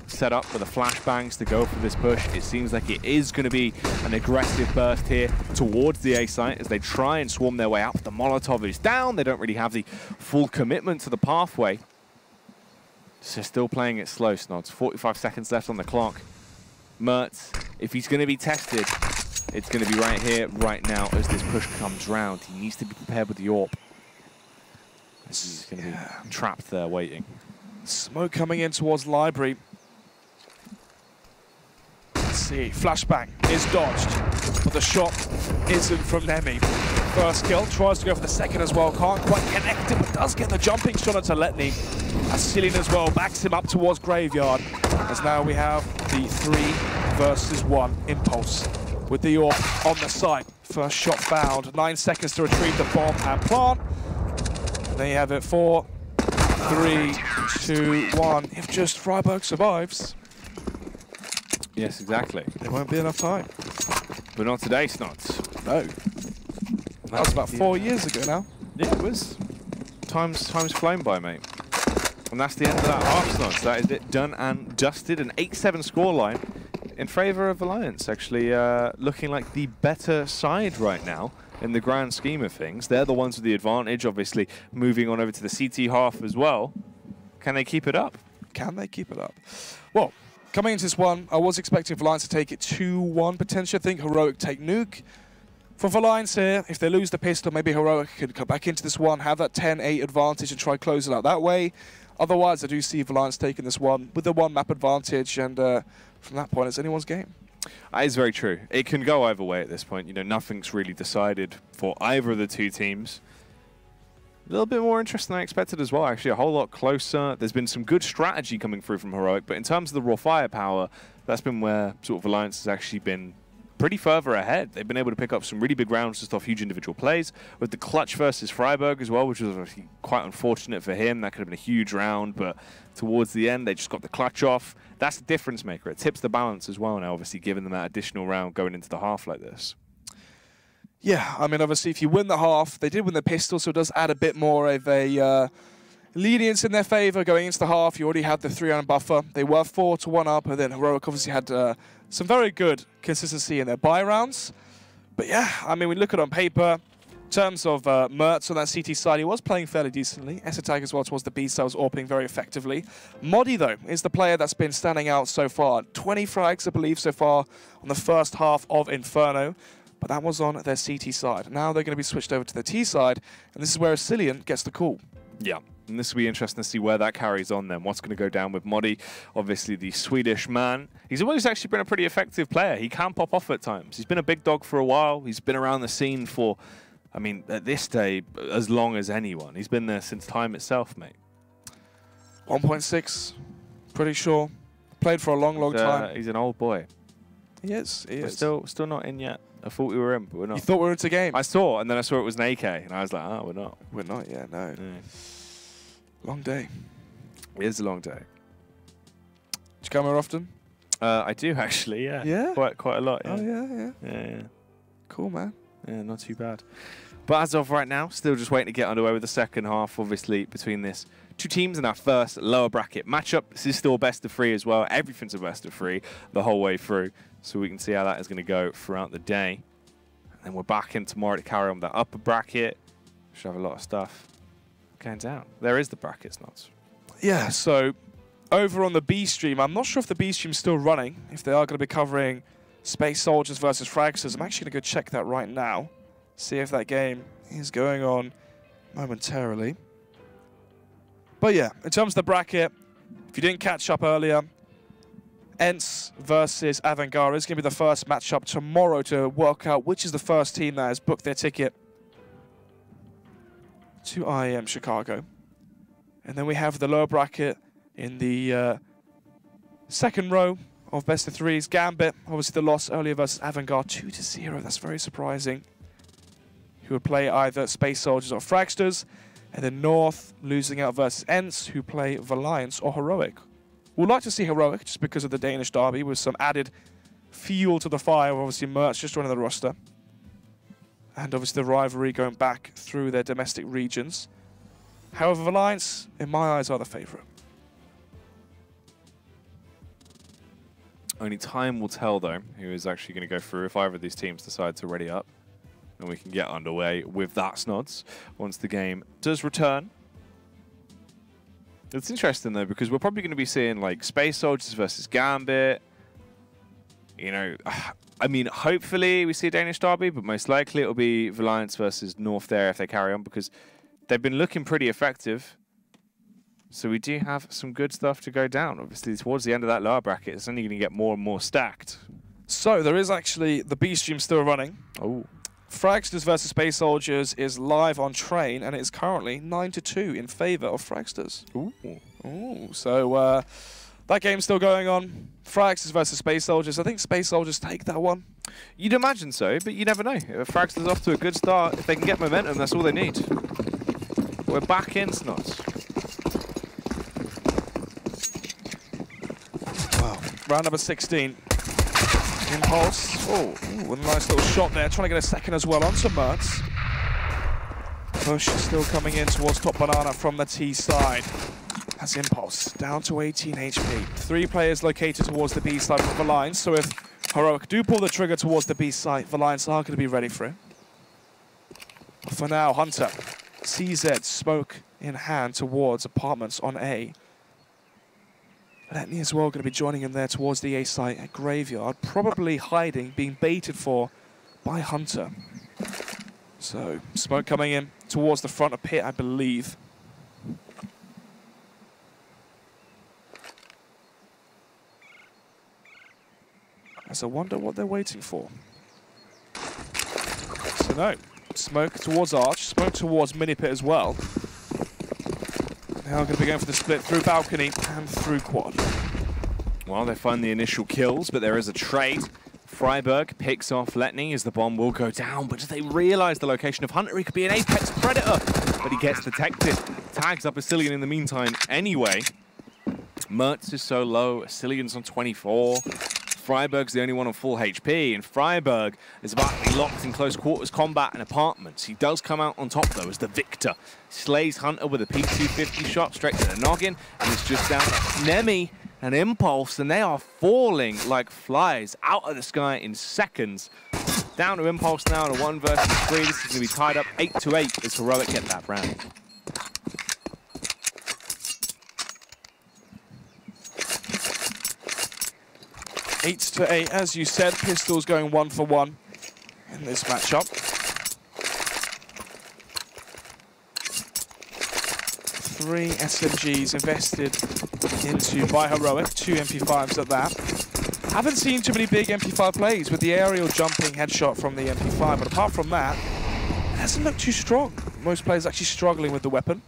Set up for the flashbangs to go for this push. It seems like it is going to be an aggressive burst here towards the A site as they try and swarm their way out. The Molotov is down. They don't really have the full commitment to the pathway. So still playing it slow, Snods. 45 seconds left on the clock. Mertz, if he's going to be tested, it's going to be right here, right now, as this push comes round. He needs to be prepared with the AWP. This is going to be trapped there, waiting. Smoke coming in towards Library. Let's see, flashbang is dodged, but the shot isn't from Nemi. First kill, tries to go for the second as well, can't quite connect it, but does get the jumping shot onto Letney. Cillian as well backs him up towards Graveyard, as now we have the 3 versus 1 Impulse with the AWP on the site. First shot found, 9 seconds to retrieve the bomb and plant. And there you have it, 4, 3, 2, 1. If just Freiburg survives. Yes, exactly. There won't be enough time. But not today, Snots. No. That was about 4 years ago now. Yeah, it was. Time's flown by, mate. And that's the end of that half, Snots. That is it, done and dusted. An 8-7 scoreline in favour of Valiance, actually looking like the better side right now in the grand scheme of things. They're the ones with the advantage, obviously moving on over to the CT half as well. Can they keep it up? Can they keep it up? Well, coming into this one, I was expecting Valiance to take it 2-1 potentially. I think Heroic take nuke. For Valiance here, if they lose the pistol, maybe Heroic could come back into this one, have that 10-8 advantage and try close it out that way. Otherwise, I do see Valiance taking this one with the 1 map advantage, and from that point, it's anyone's game. That is very true. It can go either way at this point. You know, nothing's really decided for either of the two teams. A little bit more interesting than I expected as well, actually. A whole lot closer. There's been some good strategy coming through from Heroic, but in terms of the raw firepower, that's been where sort of Valiance has actually been pretty further ahead. They've been able to pick up some really big rounds just off huge individual plays, with the clutch versus Freiburg as well, which was obviously quite unfortunate for him. That could have been a huge round, but towards the end, they just got the clutch off. That's the difference maker. It tips the balance as well now, obviously, giving them that additional round going into the half like this. Yeah, I mean, obviously, if you win the half, they did win the pistol, so it does add a bit more of a lenience in their favour going into the half. You already had the 3-round buffer. They were 4-1 up, and then Heroic obviously had some very good consistency in their buy rounds. But yeah, I mean, we look at it on paper. In terms of Mertz on that CT side, he was playing fairly decently. S-Attack as well towards the B side was AWPing very effectively. Modi, though, is the player that's been standing out so far. 20 frags, I believe, so far on the first half of Inferno. But that was on their CT side. Now they're going to be switched over to the T side, and this is where Cillian gets the call. Yeah, and this will be interesting to see where that carries on then. What's going to go down with Modi, obviously the Swedish man. He's always actually been a pretty effective player. He can pop off at times. He's been a big dog for a while. He's been around the scene for, I mean, at this day, as long as anyone. He's been there since time itself, mate. 1.6, pretty sure. Played for a long, long time. He's an old boy. He is, he is. Still not in yet. I thought we were in, but we're not. You thought we were into game? I saw, and then I saw it was an AK, and I was like, oh, we're not. We're not, yeah, no. Yeah. Long day. It is a long day. Do you come here often? I do, actually, yeah. Yeah? Quite a lot, yeah. Oh, yeah. Yeah. Cool, man. Yeah, not too bad. But as of right now, still just waiting to get underway with the second half, obviously, between this two teams in our first lower bracket matchup. This is still best of 3 as well. Everything's a best of 3 the whole way through. So we can see how that is going to go throughout the day. And then we're back in tomorrow to carry on the upper bracket. Should have a lot of stuff going down. There is the brackets, Nuts. Yeah, so over on the B stream, I'm not sure if the B stream's still running, if they are going to be covering Space Soldiers versus Fragsters. I'm actually going to go check that right now, see if that game is going on momentarily. But yeah, in terms of the bracket, If you didn't catch up earlier, ENCE versus Avantgarde is going to be the first matchup tomorrow to work out which is the first team that has booked their ticket to IEM Chicago. And then we have the lower bracket in the second row of best of threes. Gambit, obviously the loss earlier versus Avantgarde, 2-0. That's very surprising. Who would play either Space Soldiers or Fragsters. And then North losing out versus ENCE, who play Valiance or Heroic. We'd like to see Heroic just because of the Danish derby with some added fuel to the fire. Obviously, Merch just joining the roster. And obviously the rivalry going back through their domestic regions. However, Valiance, in my eyes, are the favourite. Only time will tell, though, who is actually going to go through if either of these teams decide to ready up. And we can get underway with that, Snods, once the game does return. It's interesting, though, because we're probably going to be seeing, like, Space Soldiers versus Gambit. You know, I mean, hopefully we see a Danish derby, but most likely it'll be Valiance versus North there if they carry on, because they've been looking pretty effective. So we do have some good stuff to go down. Obviously, towards the end of that lower bracket, it's only going to get more and more stacked. So there is actually the B stream still running. Oh. Fragsters versus Space Soldiers is live on Train, and it is currently 9-2 in favour of Fragsters. Ooh. Ooh, so that game's still going on. Fragsters versus Space Soldiers. I think Space Soldiers take that one. You'd imagine so, but you never know. If Fragsters off to a good start, if they can get momentum, that's all they need. We're back in, Snots. Wow. Round number 16. Impulse. Oh, a nice little shot there. Trying to get a second as well onto Mertz. Push still coming in towards top banana from the T side. That's Impulse down to 18 HP. 3 players located towards the B side of Valiance. So if Heroic do pull the trigger towards the B side, Valiance are going to be ready for it. For now, Hunter. CZ smoke in hand towards apartments on A. Letney as well going to be joining him there towards the A site at Graveyard, probably hiding, being baited for by Hunter. So, smoke coming in towards the front of pit, I believe. As I wonder what they're waiting for. So no, smoke towards Arch, smoke towards mini pit as well. Now going to be going for the split through balcony and through quad. Well, they find the initial kills, but there is a trade. Freiburg picks off Letney as the bomb will go down, but do they realise the location of Hunter? He could be an Apex Predator, but he gets detected. Tags up Asilian in the meantime anyway. Mertz is so low, Asilian's on 24. Freiburg's the only one on full HP, and Freiburg is about to be locked in close quarters combat and apartments. He does come out on top, though, as the victor. Slays Hunter with a P250 shot straight to the noggin, and it's just down to Nemi and Impulse, and they are falling like flies out of the sky in seconds. Down to Impulse now in a 1 versus 3. This is going to be tied up 8-8 as Heroic get that round. Eight to 8, as you said, Pistols going 1 for 1 in this matchup. 3 SMGs invested into by Heroic, 2 MP5s at that. Haven't seen too many big MP5 plays with the aerial jumping headshot from the MP5, but apart from that, it hasn't looked too strong. Most players actually struggling with the weapon.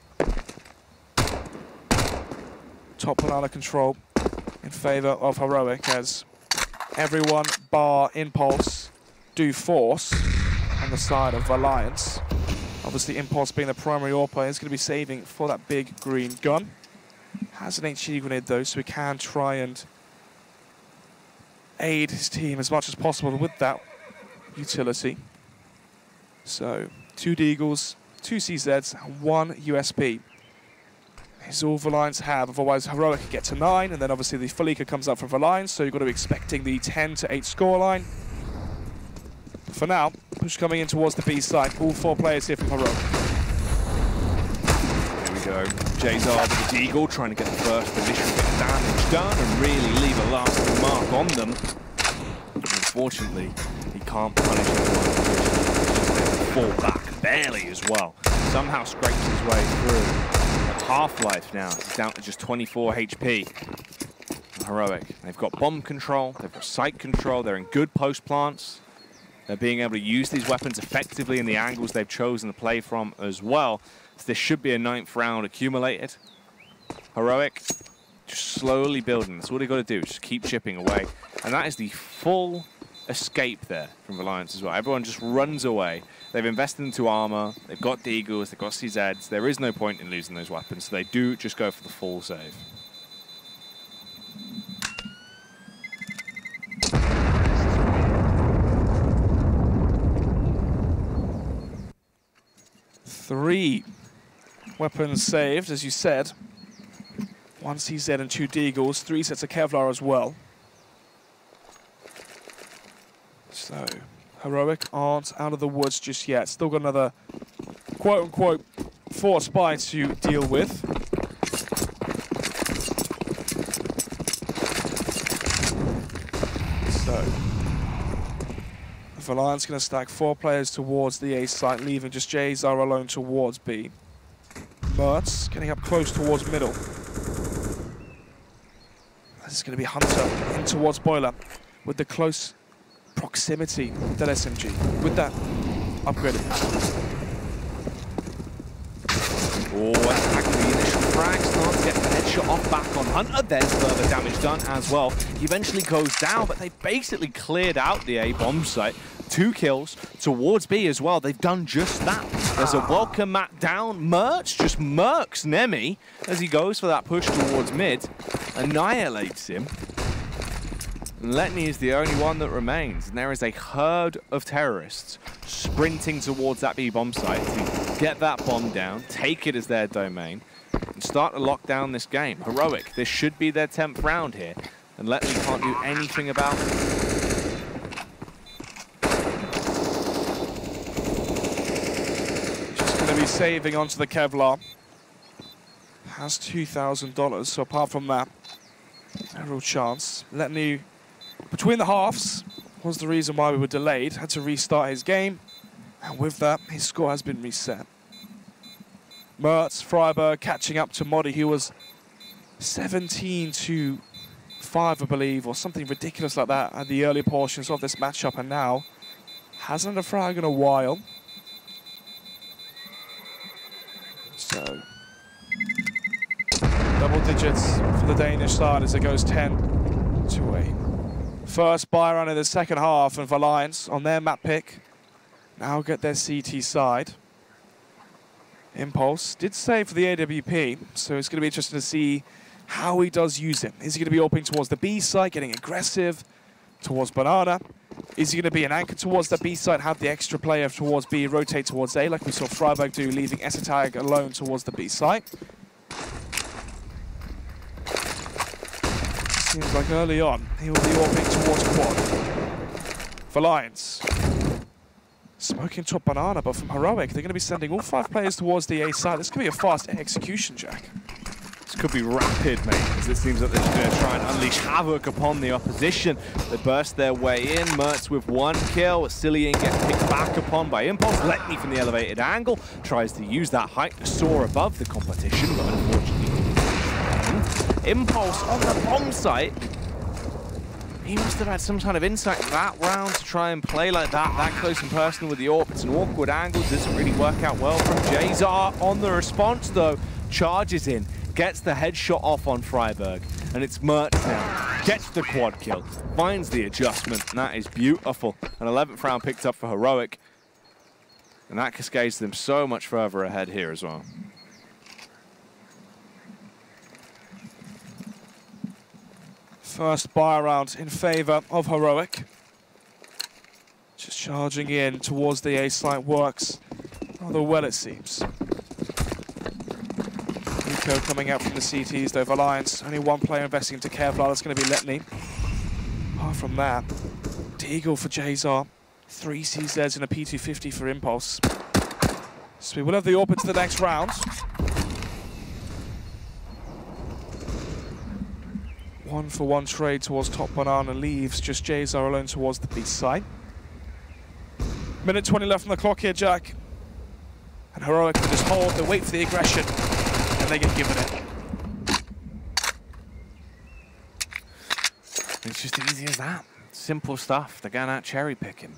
Top banana control in favor of Heroic as everyone bar Impulse do force on the side of Valiance. Obviously, Impulse being the primary AWP player is going to be saving for that big green gun. Has an HE grenade though, so he can try and aid his team as much as possible with that utility. So, 2 Deagles, 2 CZs, and 1 USP. Is all Valiance have, otherwise Heroic could get to 9, and then obviously the Felica comes up for Valiance, so you've got to be expecting the 10-8 scoreline. For now, push coming in towards the B side, all 4 players here from Heroic. Here we go. Jazar with the Deagle trying to get the first initial bit of damage done and really leave a lasting mark on them. Unfortunately, he can't punish anyone. Fall back, barely as well. Somehow scrapes his way through. half-life now. He's down to just 24 HP. Heroic. They've got bomb control, they've got site control, they're in good post plants. They're being able to use these weapons effectively in the angles they've chosen to play from as well. So there should be a 9th round accumulated. Heroic, just slowly building. That's all they've got to do, just keep chipping away. And that is the full escape there from Valiance as well. Everyone just runs away. They've invested into armor, they've got Deagles, they've got CZs. There is no point in losing those weapons, so they do just go for the full save. Three weapons saved, as you said. 1 CZ and 2 Deagles, 3 sets of Kevlar as well. So, Heroic aren't out of the woods just yet. Still got another quote-unquote 4 spies to deal with. So, Valiance going to stack 4 players towards the A site, leaving just Jazar alone towards B. Mertz getting up close towards middle. This is going to be Hunter in towards Boiler with the close proximity of that SMG. With that upgrade. Oh, attacking the initial frag, starts to get the headshot off back on Hunter. There's further damage done as well. He eventually goes down, but they basically cleared out the A bomb site. 2 kills towards B as well. They've done just that. There's a welcome mat down. Mertz just murks Nemi as he goes for that push towards mid. Annihilates him. Letney is the only one that remains. And there is a herd of terrorists sprinting towards that B bomb site to get that bomb down, take it as their domain, and start to lock down this game. Heroic, this should be their 10th round here, and Letney can't do anything about it. Going to be saving onto the Kevlar. Has $2,000, so apart from that, no real chance. Letney, between the halves, was the reason why we were delayed. Had to restart his game, and with that, his score has been reset. Mertz, Freiberg catching up to Modi, who was 17-5, I believe, or something ridiculous like that at the early portions of this matchup, and now hasn't a frag in a while. So, double digits for the Danish side as it goes 10-8. First buy round in the second half, and Valiance on their map pick now get their CT side. Impulse did save for the AWP, so it's going to be interesting to see how he does use it. Is he going to be opening towards the B side, getting aggressive towards Banana? Is he going to be an anchor towards the B side, have the extra player towards B, rotate towards A, like we saw Freiberg do, leaving Essetag alone towards the B side? Seems like early on, he will be orbiting towards Quad. Valiance. Smoking top Banana, but from Heroic, they're going to be sending all 5 players towards the A side. This could be a fast execution, Jack. This could be rapid, mate, because it seems like they're just going to try and unleash havoc upon the opposition. They burst their way in. Mertz with 1 kill. Cillian gets picked back upon by Impulse. Letney from the elevated angle tries to use that height to soar above the competition, but unfortunately, Impulse on the bomb site. He must have had some kind of insight that round to try and play like that close and personal with the AWP. It's an awkward angle, doesn't really work out well from Jazar. On the response though, charges in, gets the headshot off on Freiberg, and it's Mertz now. Gets the quad kill, finds the adjustment, and that is beautiful. An 11th round picked up for Heroic, and that cascades them so much further ahead here as well. First buy round in favor of Heroic. Just charging in towards the A site works rather well, it seems. Nico coming out from the CTs though. Valiance, only 1 player investing into Kevlar. That's going to be Letney. Apart from that, Deagle for Jazar. 3 CZs and a P250 for Impulse. So we will have the AWP to the next round. 1-for-1 trade towards top Banana leaves just Jazar alone towards the B side. Minute 20 left on the clock here, Jack. And Heroic will just hold, they wait for the aggression. and they're going to give it in. It's just easy as that. Simple stuff. They're going out cherry picking.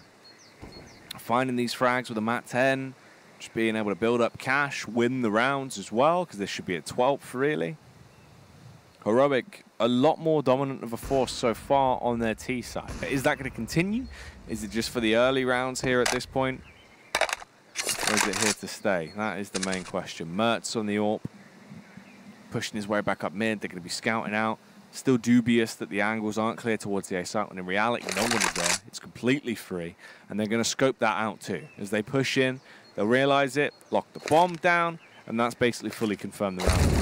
Finding these frags with a mat 10, just being able to build up cash, win the rounds as well, because this should be at 12th, really. Heroic, a lot more dominant of a force so far on their T side. But is that going to continue? Is it just for the early rounds here at this point? Or is it here to stay? That is the main question. Mertz on the AWP, pushing his way back up mid. They're going to be scouting out. Still dubious that the angles aren't clear towards the A site, when in reality no one is there. It's completely free, and they're going to scope that out too. As they push in, they'll realize it, lock the bomb down, and that's basically fully confirmed the round.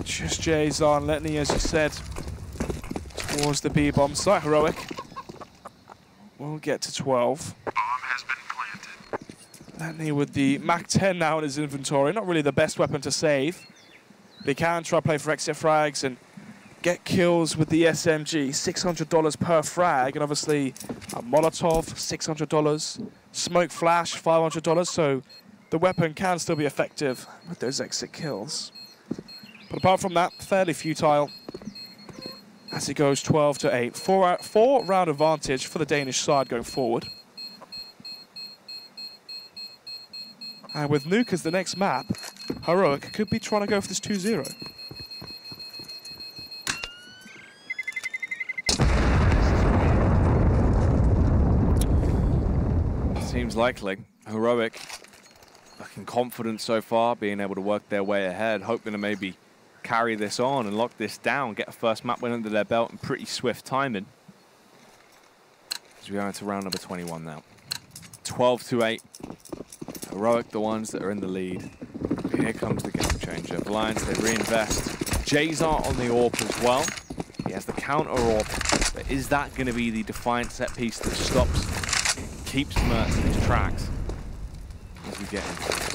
Just J's on Letney, as you said, towards the B bomb site. Heroic will get to 12. Bomb has been planted. Letney with the Mac 10 now in his inventory. Not really the best weapon to save. They can try to play for exit frags and get kills with the SMG. $600 per frag, and obviously a Molotov, $600. Smoke flash, $500. So the weapon can still be effective with those exit kills. But apart from that, fairly futile as it goes 12-8. Four round advantage for the Danish side going forward. And with Nuke as the next map, Heroic could be trying to go for this 2-0. Seems likely. Heroic looking confident so far, being able to work their way ahead, hoping to maybe carry this on and lock this down, get a first map win under their belt, and pretty swift timing. As we go into round number 21 now. 12-8. Heroic, the ones that are in the lead. Here comes the game changer. Valiance, they reinvest. Jazar on the AWP as well. He has the counter AWP, but is that going to be the defiant set piece that stops, keeps Mertz in his tracks as we get into this?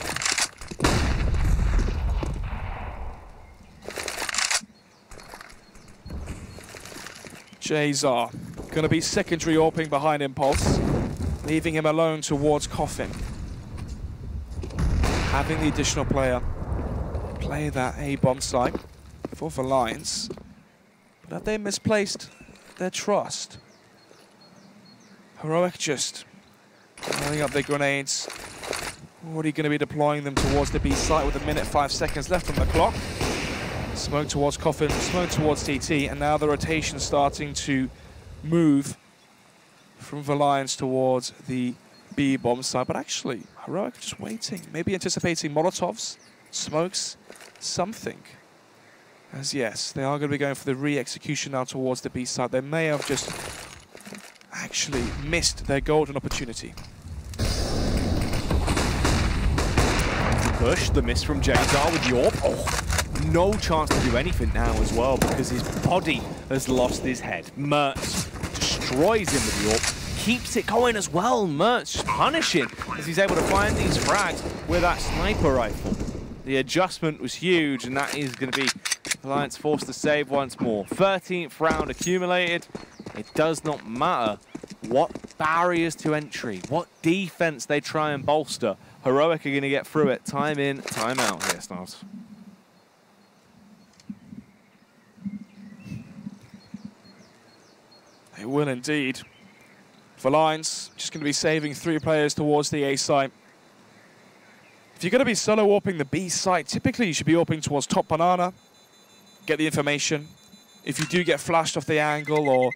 Jazar going to be secondary AWPing behind Impulse, leaving him alone towards Coffin. Having the additional player play that A-bomb site for Valiance. But have they misplaced their trust? Heroic just throwing up their grenades. Already going to be deploying them towards the B site with 1:05 left on the clock. Smoke towards Coffin, smoke towards TT, and now the rotation starting to move from Valiance towards the B bomb site. But actually, Heroic just waiting, maybe anticipating Molotovs, smokes, something. As yes, they are going to be going for the re-execution now towards the B site. They may have just actually missed their golden opportunity. Push, the miss from Jazar with the AWP. Oh. No chance to do anything now as well, because his body has lost his head. Mertz destroys him with the AWP, keeps it going as well. Mertz punishing as he's able to find these frags with that sniper rifle. The adjustment was huge, and that is going to be Valiance forced to save once more. 13th round accumulated. It does not matter what barriers to entry, what defense they try and bolster. Heroic are going to get through it time in, time out here, Styles. It will indeed. Valiance just going to be saving 3 players towards the A site. If you're going to be solo warping the B site, typically you should be warping towards top banana, get the information. If you do get flashed off the angle or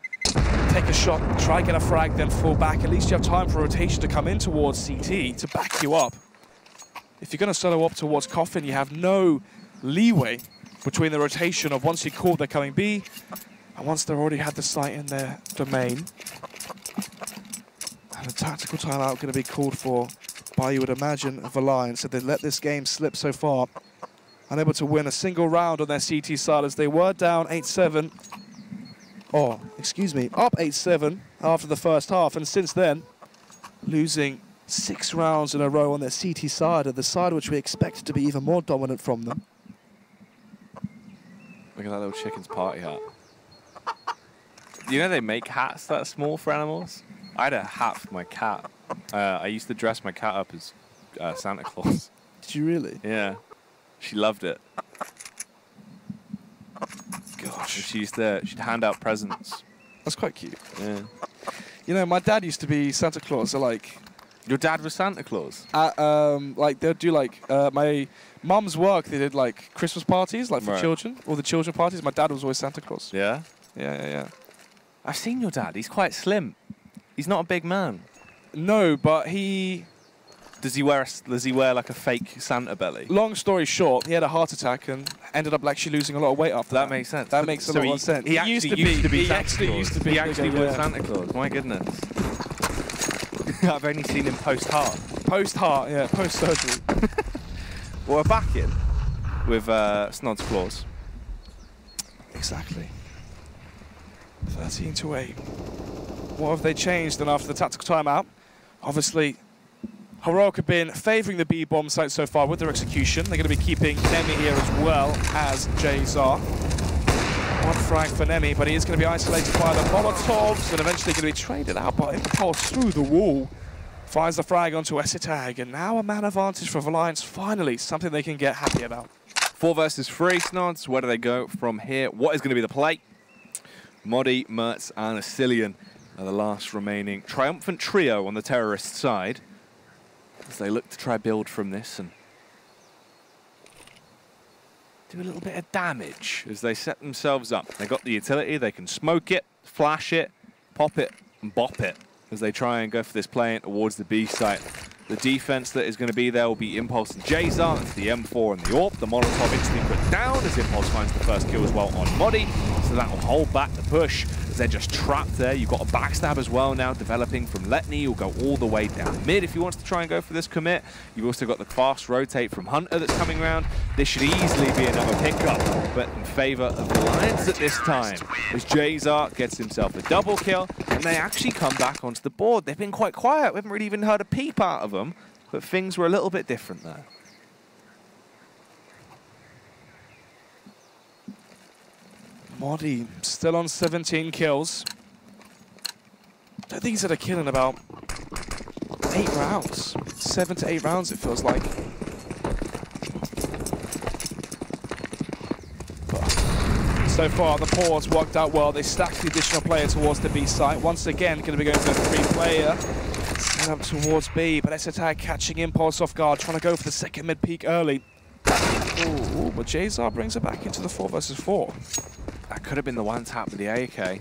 take a shot, try get a frag, then fall back, at least you have time for rotation to come in towards CT to back you up. If you're going to solo warp towards Coffin, you have no leeway between the rotation of once you call they're coming B, and once they've already had the site in their domain. And a tactical timeout going to be called for by, you would imagine, Valiance. So they let this game slip so far. Unable to win a single round on their CT side as they were down 8-7. Oh, excuse me, up 8-7 after the first half. And since then, losing 6 rounds in a row on their CT side, the side which we expected to be even more dominant from them. Look at that little chicken's party hat. You know they make hats that small for animals? I had a hat for my cat. I used to dress my cat up as Santa Claus. Did you really? Yeah. She loved it. Gosh. She'd hand out presents. That's quite cute. Yeah. You know, my dad used to be Santa Claus, so like... Your dad was Santa Claus? Like, they'd do like... my mum's work, they did like Christmas parties, like for children. All the children parties. My dad was always Santa Claus. Yeah? Yeah. I've seen your dad. He's quite slim. He's not a big man. No, but he... Does he wear like a fake Santa belly? Long story short, he had a heart attack and ended up actually losing a lot of weight after that. That makes sense. That makes a lot of sense. He used to be Santa Claus. Used to be. He actually was Santa Claus. My goodness. I've only seen him post-heart. Post-heart, yeah, post-surgery. Well, we're back in with Snod's Claws. Exactly. 13-8. What have they changed then after the tactical timeout? Obviously, Heroic have been favouring the B-bomb site so far with their execution. They're going to be keeping Nemi here as well as Jazar. One frag for Nemi, but he is going to be isolated by the Molotovs and eventually going to be traded out by Impulse through the wall. Finds the frag onto Esitag, and now a man advantage for Valiance. Finally, something they can get happy about. 4 versus 3, Snods. Where do they go from here? What is going to be the play? Modi, Mertz, and Asilian are the last remaining triumphant trio on the terrorist side, as they look to try build from this and do a little bit of damage as they set themselves up. They got the utility, they can smoke it, flash it, pop it, and bop it as they try and go for this play towards the B site. The defense that is going to be there will be Impulse and Jazar. It's the M4 and the AWP. The Molotov instantly put down as Impulse finds the first kill as well on Modi. So that will hold back the push as they're just trapped there. You've got a backstab as well now developing from Letny. You'll go all the way down mid if he wants to try and go for this commit. You've also got the fast rotate from Hunter that's coming around. This should easily be another pickup, but in favor of Valiance at this time, as Jazar gets himself a double kill, and they actually come back onto the board. They've been quite quiet. We haven't really even heard a peep out of them, but things were a little bit different there. Modi still on 17 kills. I think he's had a kill in about 8 rounds. 7 to 8 rounds it feels like. But so far the pause worked out well. They stacked the additional player towards the B site. Once again going to be going for a 3-player. Set up towards B, but Esitag catching Impulse off guard, trying to go for the second mid peak early. Ooh, but Jazar brings it back into the 4 versus 4. That could have been the one tap with the AK.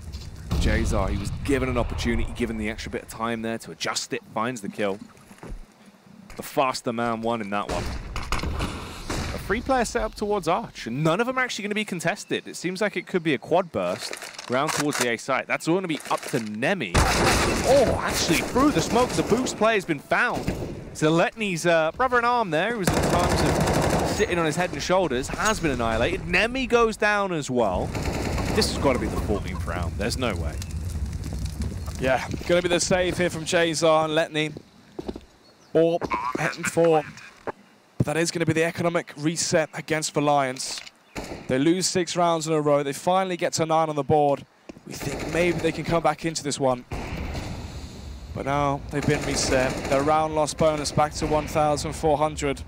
Jazar, he was given an opportunity, given the extra bit of time there to adjust it, finds the kill. The faster man won in that one. A 3-player setup towards Arch, and none of them are actually going to be contested. It seems like it could be a quad burst round towards the A site. That's all going to be up to Nemi. Oh, actually, through the smoke, the boost play has been found. So Letny's brother in arm there, who was at times of sitting on his head and shoulders, has been annihilated. Nemi goes down as well. This has got to be the 14th round. There's no way. Yeah, going to be the save here from Jazar and Letny. Or heading for. But that is going to be the economic reset against Valiance. They lose 6 rounds in a row. They finally get to 9 on the board. We think maybe they can come back into this one. But now they've been reset. Their round loss bonus back to 1,400.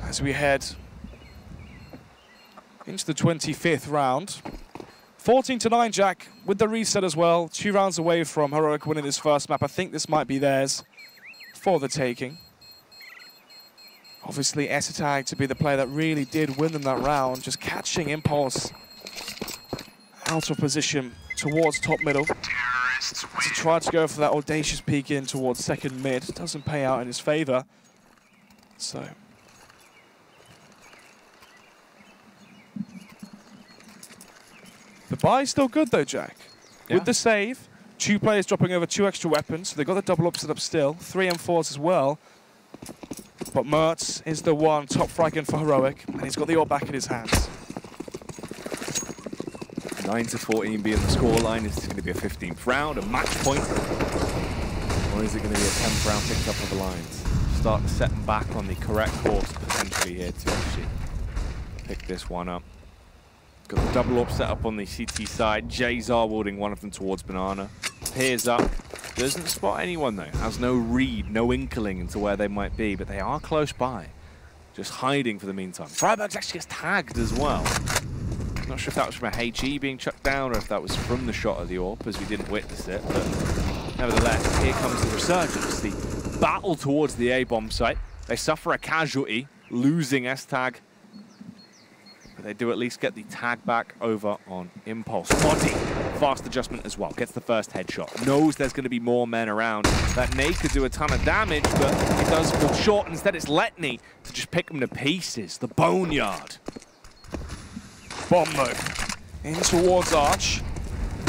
As we head into the 25th round. 14-9, Jack, with the reset as well. 2 rounds away from Heroic winning this first map. I think this might be theirs for the taking. Obviously, Esitag to be the player that really did win them that round, just catching Impulse out of position towards top middle. As he tried to go for that audacious peek in towards second mid. Doesn't pay out in his favor. So the buy's still good though, Jack. Yeah. With the save, 2 players dropping over 2 extra weapons, so they've got the double up set up still, 3 M4s as well. But Mertz is the one top fragging for Heroic, and he's got the AWP back in his hands. 9-14 being the scoreline. Is this going to be a 15th round, a match point? Or is it going to be a 10th round picked up of the lines? Start to set them back on the correct course potentially here to actually pick this one up. Got the double AWP set up on the CT side. Jazar wielding one of them towards Banana. Peers up. Doesn't spot anyone though. Has no read, no inkling into where they might be, but they are close by. Just hiding for the meantime. Freiburg's actually gets tagged as well. Not sure if that was from a HE being chucked down or if that was from the shot of the AWP, as we didn't witness it. But nevertheless, here comes the resurgence. The battle towards the A-bomb site. They suffer a casualty, losing S-tag. But they do at least get the tag back over on Impulse. Modi, fast adjustment as well. Gets the first headshot. Knows there's going to be more men around. That nade could do a ton of damage, but it does fall short. Instead, it's Letney to just pick them to pieces. The Boneyard. Bomb though, in towards Arch.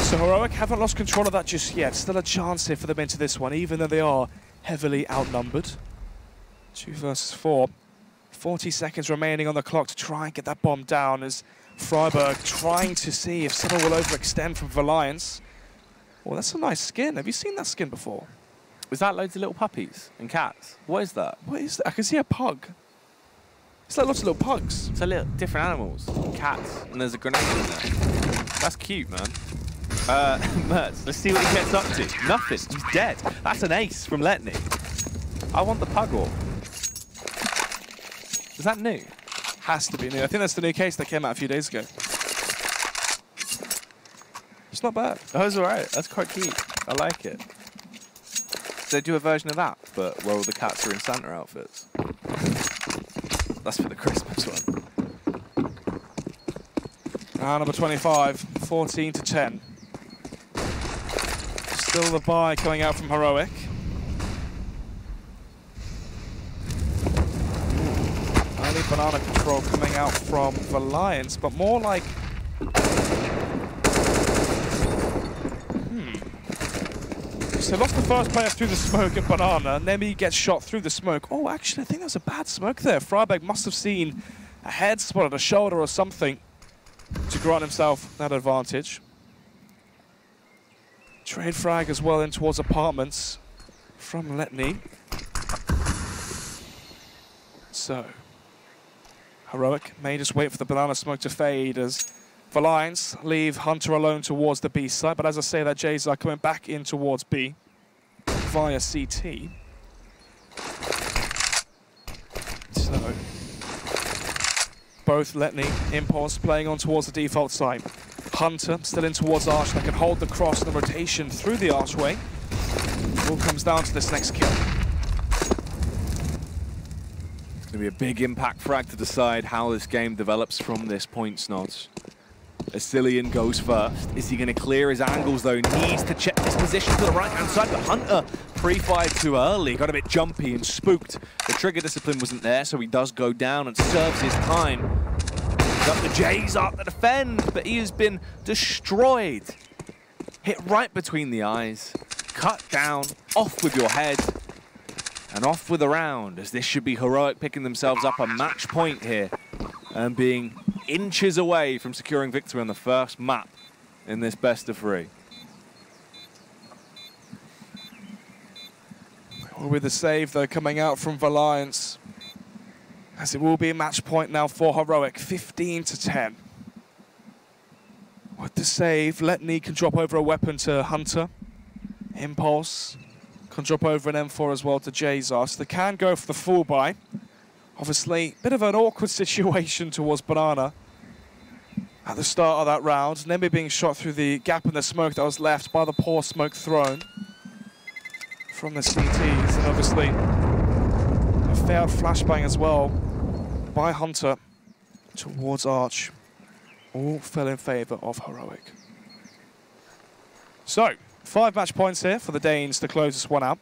So Heroic haven't lost control of that just yet. Still a chance here for them into this one, even though they are heavily outnumbered. 2 versus 4. 40 seconds remaining on the clock to try and get that bomb down as Freiburg trying to see if someone will overextend from Valiance. Well, that's a nice skin. Have you seen that skin before? Is that loads of little puppies and cats? What is that? What is that? I can see a pug. It's like lots of little pugs. It's a little different animals, cats, and there's a grenade in there. That's cute, man. Mertz, let's see what he gets up to. Nothing, he's dead. That's an ace from Letney. I want the pug orb. Is that new? Has to be new. I think that's the new case that came out a few days ago. It's not bad. That was alright, that's quite cute. I like it. They do a version of that, but where all the cats are in Santa outfits. That's for the Christmas one. Round number 25, 14 to 10. Still the buy coming out from Heroic. Early banana control coming out from Valiance, but more like... So lost the first player through the smoke at Banana. Nemi gets shot through the smoke. Oh, actually, I think that was a bad smoke there. Freiburg must have seen a head, spotted a shoulder or something to grant himself that advantage. Trade frag as well in towards apartments from Letney. So, Heroic may just wait for the banana smoke to fade as Valiance leave Hunter alone towards the B side, but as I say, that Jays are coming back in towards B via CT. So, both Letney, Impulse playing on towards the default side. Hunter still in towards Arch, that can hold the cross and the rotation through the archway. All comes down to this next kill. It's going to be a big impact frag to decide how this game develops from this point, Snods. Asilian goes first. Is he going to clear his angles, though? Needs to check his position to the right-hand side, but Hunter pre-fired too early. Got a bit jumpy and spooked. The trigger discipline wasn't there, so he does go down and serves his time. Got the Jays up to defend, but he has been destroyed. Hit right between the eyes. Cut down. Off with your head. And off with a round, as this should be Heroic picking themselves up a match point here and being inches away from securing victory on the first map in this best of 3. With the save, though, coming out from Valiance, as it will be a match point now for Heroic, 15 to 10. With the save, Letney can drop over a weapon to Hunter. Impulse can drop over an M4 as well to Jazar, so they can go for the full buy. Obviously, bit of an awkward situation towards Banana at the start of that round. Nemi being shot through the gap in the smoke that was left by the poor smoke thrown from the CTs. And obviously, a failed flashbang as well by Hunter towards Arch. All fell in favor of Heroic. So, 5 match points here for the Danes to close this one out.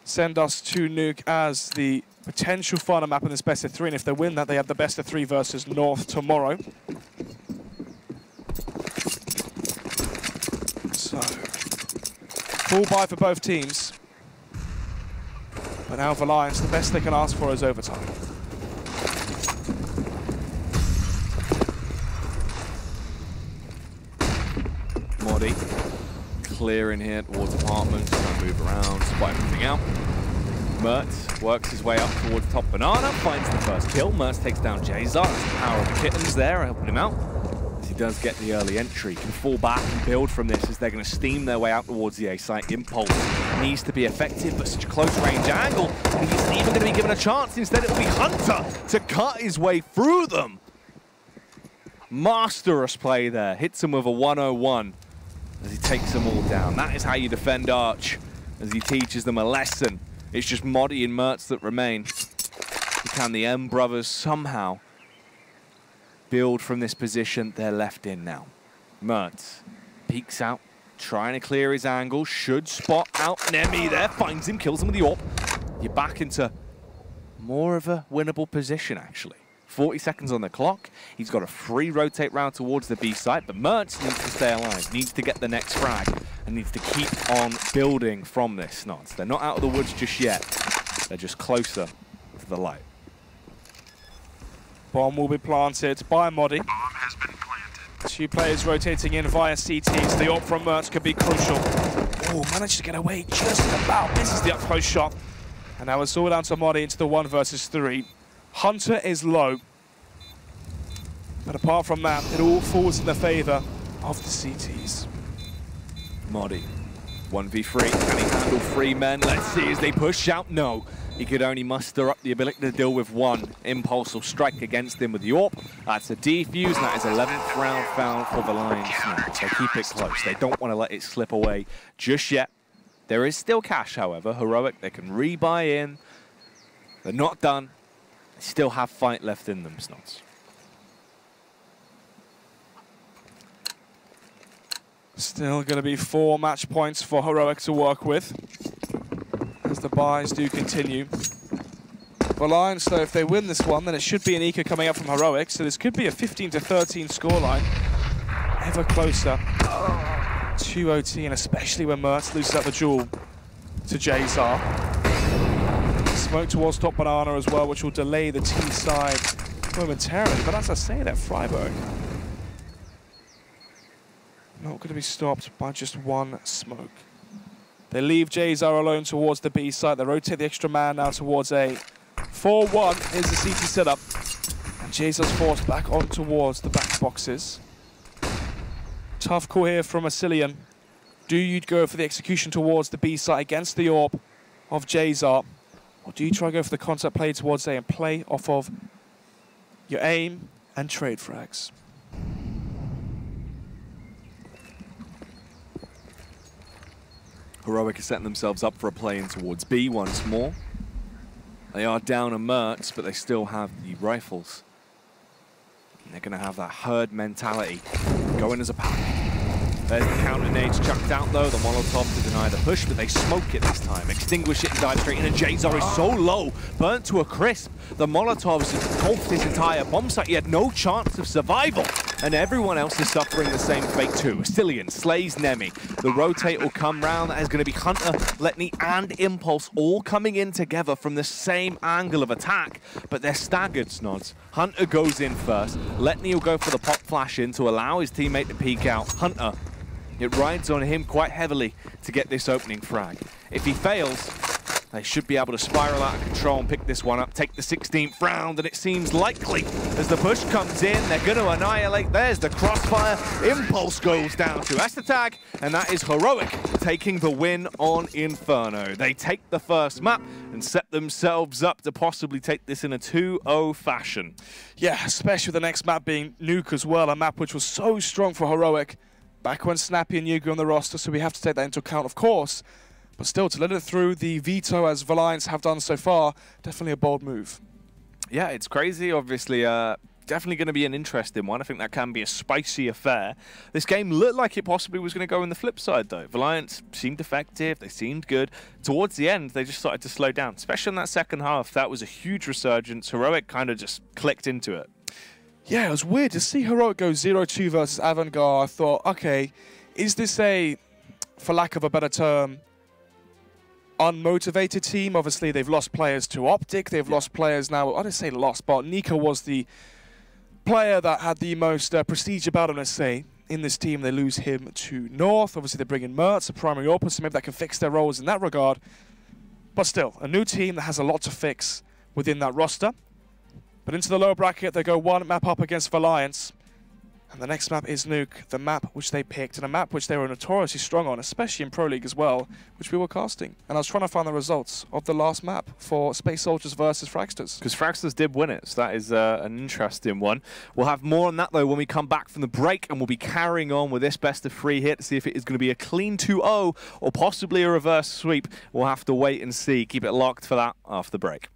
Send us to Nuke as the potential final map in this best of 3, and if they win that, they have the best of 3 versus North tomorrow. So, full buy for both teams. But now for Lions, the best they can ask for is overtime. Modi clearing here towards apartments, trying to move around, spot everything out. Mertz works his way up towards top Banana, finds the first kill. Mertz takes down Jazar. That's the power of the kittens there, helping him out. he does get the early entry, can fall back and build from this as they're going to steam their way out towards the A site. Impulse needs to be effective, but such a close range angle. He's even going to be given a chance. Instead, it'll be Hunter to cut his way through them. Masterous play there. Hits him with a 101 as he takes them all down. That is how you defend Arch, as he teaches them a lesson. It's just Modi and Mertz that remain. Can the M brothers somehow build from this position they're left in now? Mertz peeks out, trying to clear his angle, should spot out Nemi there, finds him, kills him with the AWP. You're back into more of a winnable position, actually. 40 seconds on the clock. He's got a free rotate round towards the B site, but Mertz needs to stay alive, needs to get the next frag, and needs to keep on building from this. Snots. They're not out of the woods just yet. They're just closer to the light. Bomb will be planted by Modi. Bomb has been planted. 2 players rotating in via CTs. The AWP from Mertz could be crucial. Oh, managed to get away just about. This is the up-close shot. And now it's all down to Modi into the 1 versus 3. Hunter is low. But apart from that, it all falls in the favor of the CTs. Modi, 1v3. Can he handle 3 men? Let's see as they push out. No. He could only muster up the ability to deal with 1. Impulse will strike against him with the AWP. That's a defuse, and that is 11th round foul for Valiance. They keep it close. They don't want to let it slip away just yet. There is still cash, however. Heroic, they can rebuy in. They're not done. They still have fight left in them, Snots. Still going to be 4 match points for Heroic to work with, as the buys do continue. Valiance, though, if they win this one, then it should be an Eco coming up from Heroic, so this could be a 15-13 scoreline. Ever closer to OT, and especially when Mertz loses out the duel to Jazar. Smoke towards top banana as well, which will delay the T side momentarily, but as I say, that Freiburg not going to be stopped by just 1 smoke. They leave Jazar alone towards the B site. They rotate the extra man now towards A. 4-1 is the CT setup. And Jazar's forced back on towards the back boxes. Tough call here from Asilian. Do you go for the execution towards the B site against the AWP of Jazar? Or do you try to go for the concept play towards A and play off of your aim and trade frags? Heroic is setting themselves up for a play in towards B once more. They are down a Mertz, but they still have the rifles. And they're going to have that herd mentality going as a pack. There's the counter nades chucked out though, the Molotov to deny the push, but they smoke it this time. Extinguish it and dive straight in, and Jazar is so low, burnt to a crisp. The Molotovs engulfed his entire bomb site. He had no chance of survival, and everyone else is suffering the same fate too. Astillion slays Nemi. The rotate will come round. That is going to be Hunter, Letney, and Impulse all coming in together from the same angle of attack, but they're staggered, Snods. Hunter goes in first. Letney will go for the pop flash in to allow his teammate to peek out. Hunter, it rides on him quite heavily to get this opening frag. If he fails, they should be able to spiral out of control and pick this one up, take the 16th round, and it seems likely as the push comes in, they're going to annihilate. There's the crossfire. Impulse goes down to Estetag, and that is Heroic taking the win on Inferno. They take the first map and set themselves up to possibly take this in a 2-0 fashion. Yeah, especially with the next map being Nuke as well, a map which was so strong for Heroic back when Snappy and Yugi on the roster, so we have to take that into account, of course. But still, to let it through the veto as Valiance have done so far, definitely a bold move. Yeah, it's crazy. Obviously, definitely going to be an interesting one. I think that can be a spicy affair. This game looked like it possibly was going to go on the flip side, though. Valiance seemed effective. They seemed good. Towards the end, they just started to slow down, especially in that second half. That was a huge resurgence. Heroic kind of just clicked into it. Yeah, it was weird to see Heroic go 0-2 versus Avantgarde. I thought, okay, is this a, for lack of a better term, unmotivated team? Obviously, they've lost players to Optic. They've lost players now. I didn't say lost, but Nika was the player that had the most prestige about him, let's say, in this team. They lose him to North. Obviously, they bring in Mertz, a primary AWP, so maybe that can fix their roles in that regard. But still, a new team that has a lot to fix within that roster. But into the lower bracket, they go 1 map up against Valiance. And the next map is Nuke, the map which they picked, and a map which they were notoriously strong on, especially in Pro League as well, which we were casting. And I was trying to find the results of the last map for Space Soldiers versus Fragsters. Because Fragsters did win it, so that is an interesting one. We'll have more on that, though, when we come back from the break, and we'll be carrying on with this best of 3 hit to see if it is going to be a clean 2-0 or possibly a reverse sweep. We'll have to wait and see. Keep it locked for that after the break.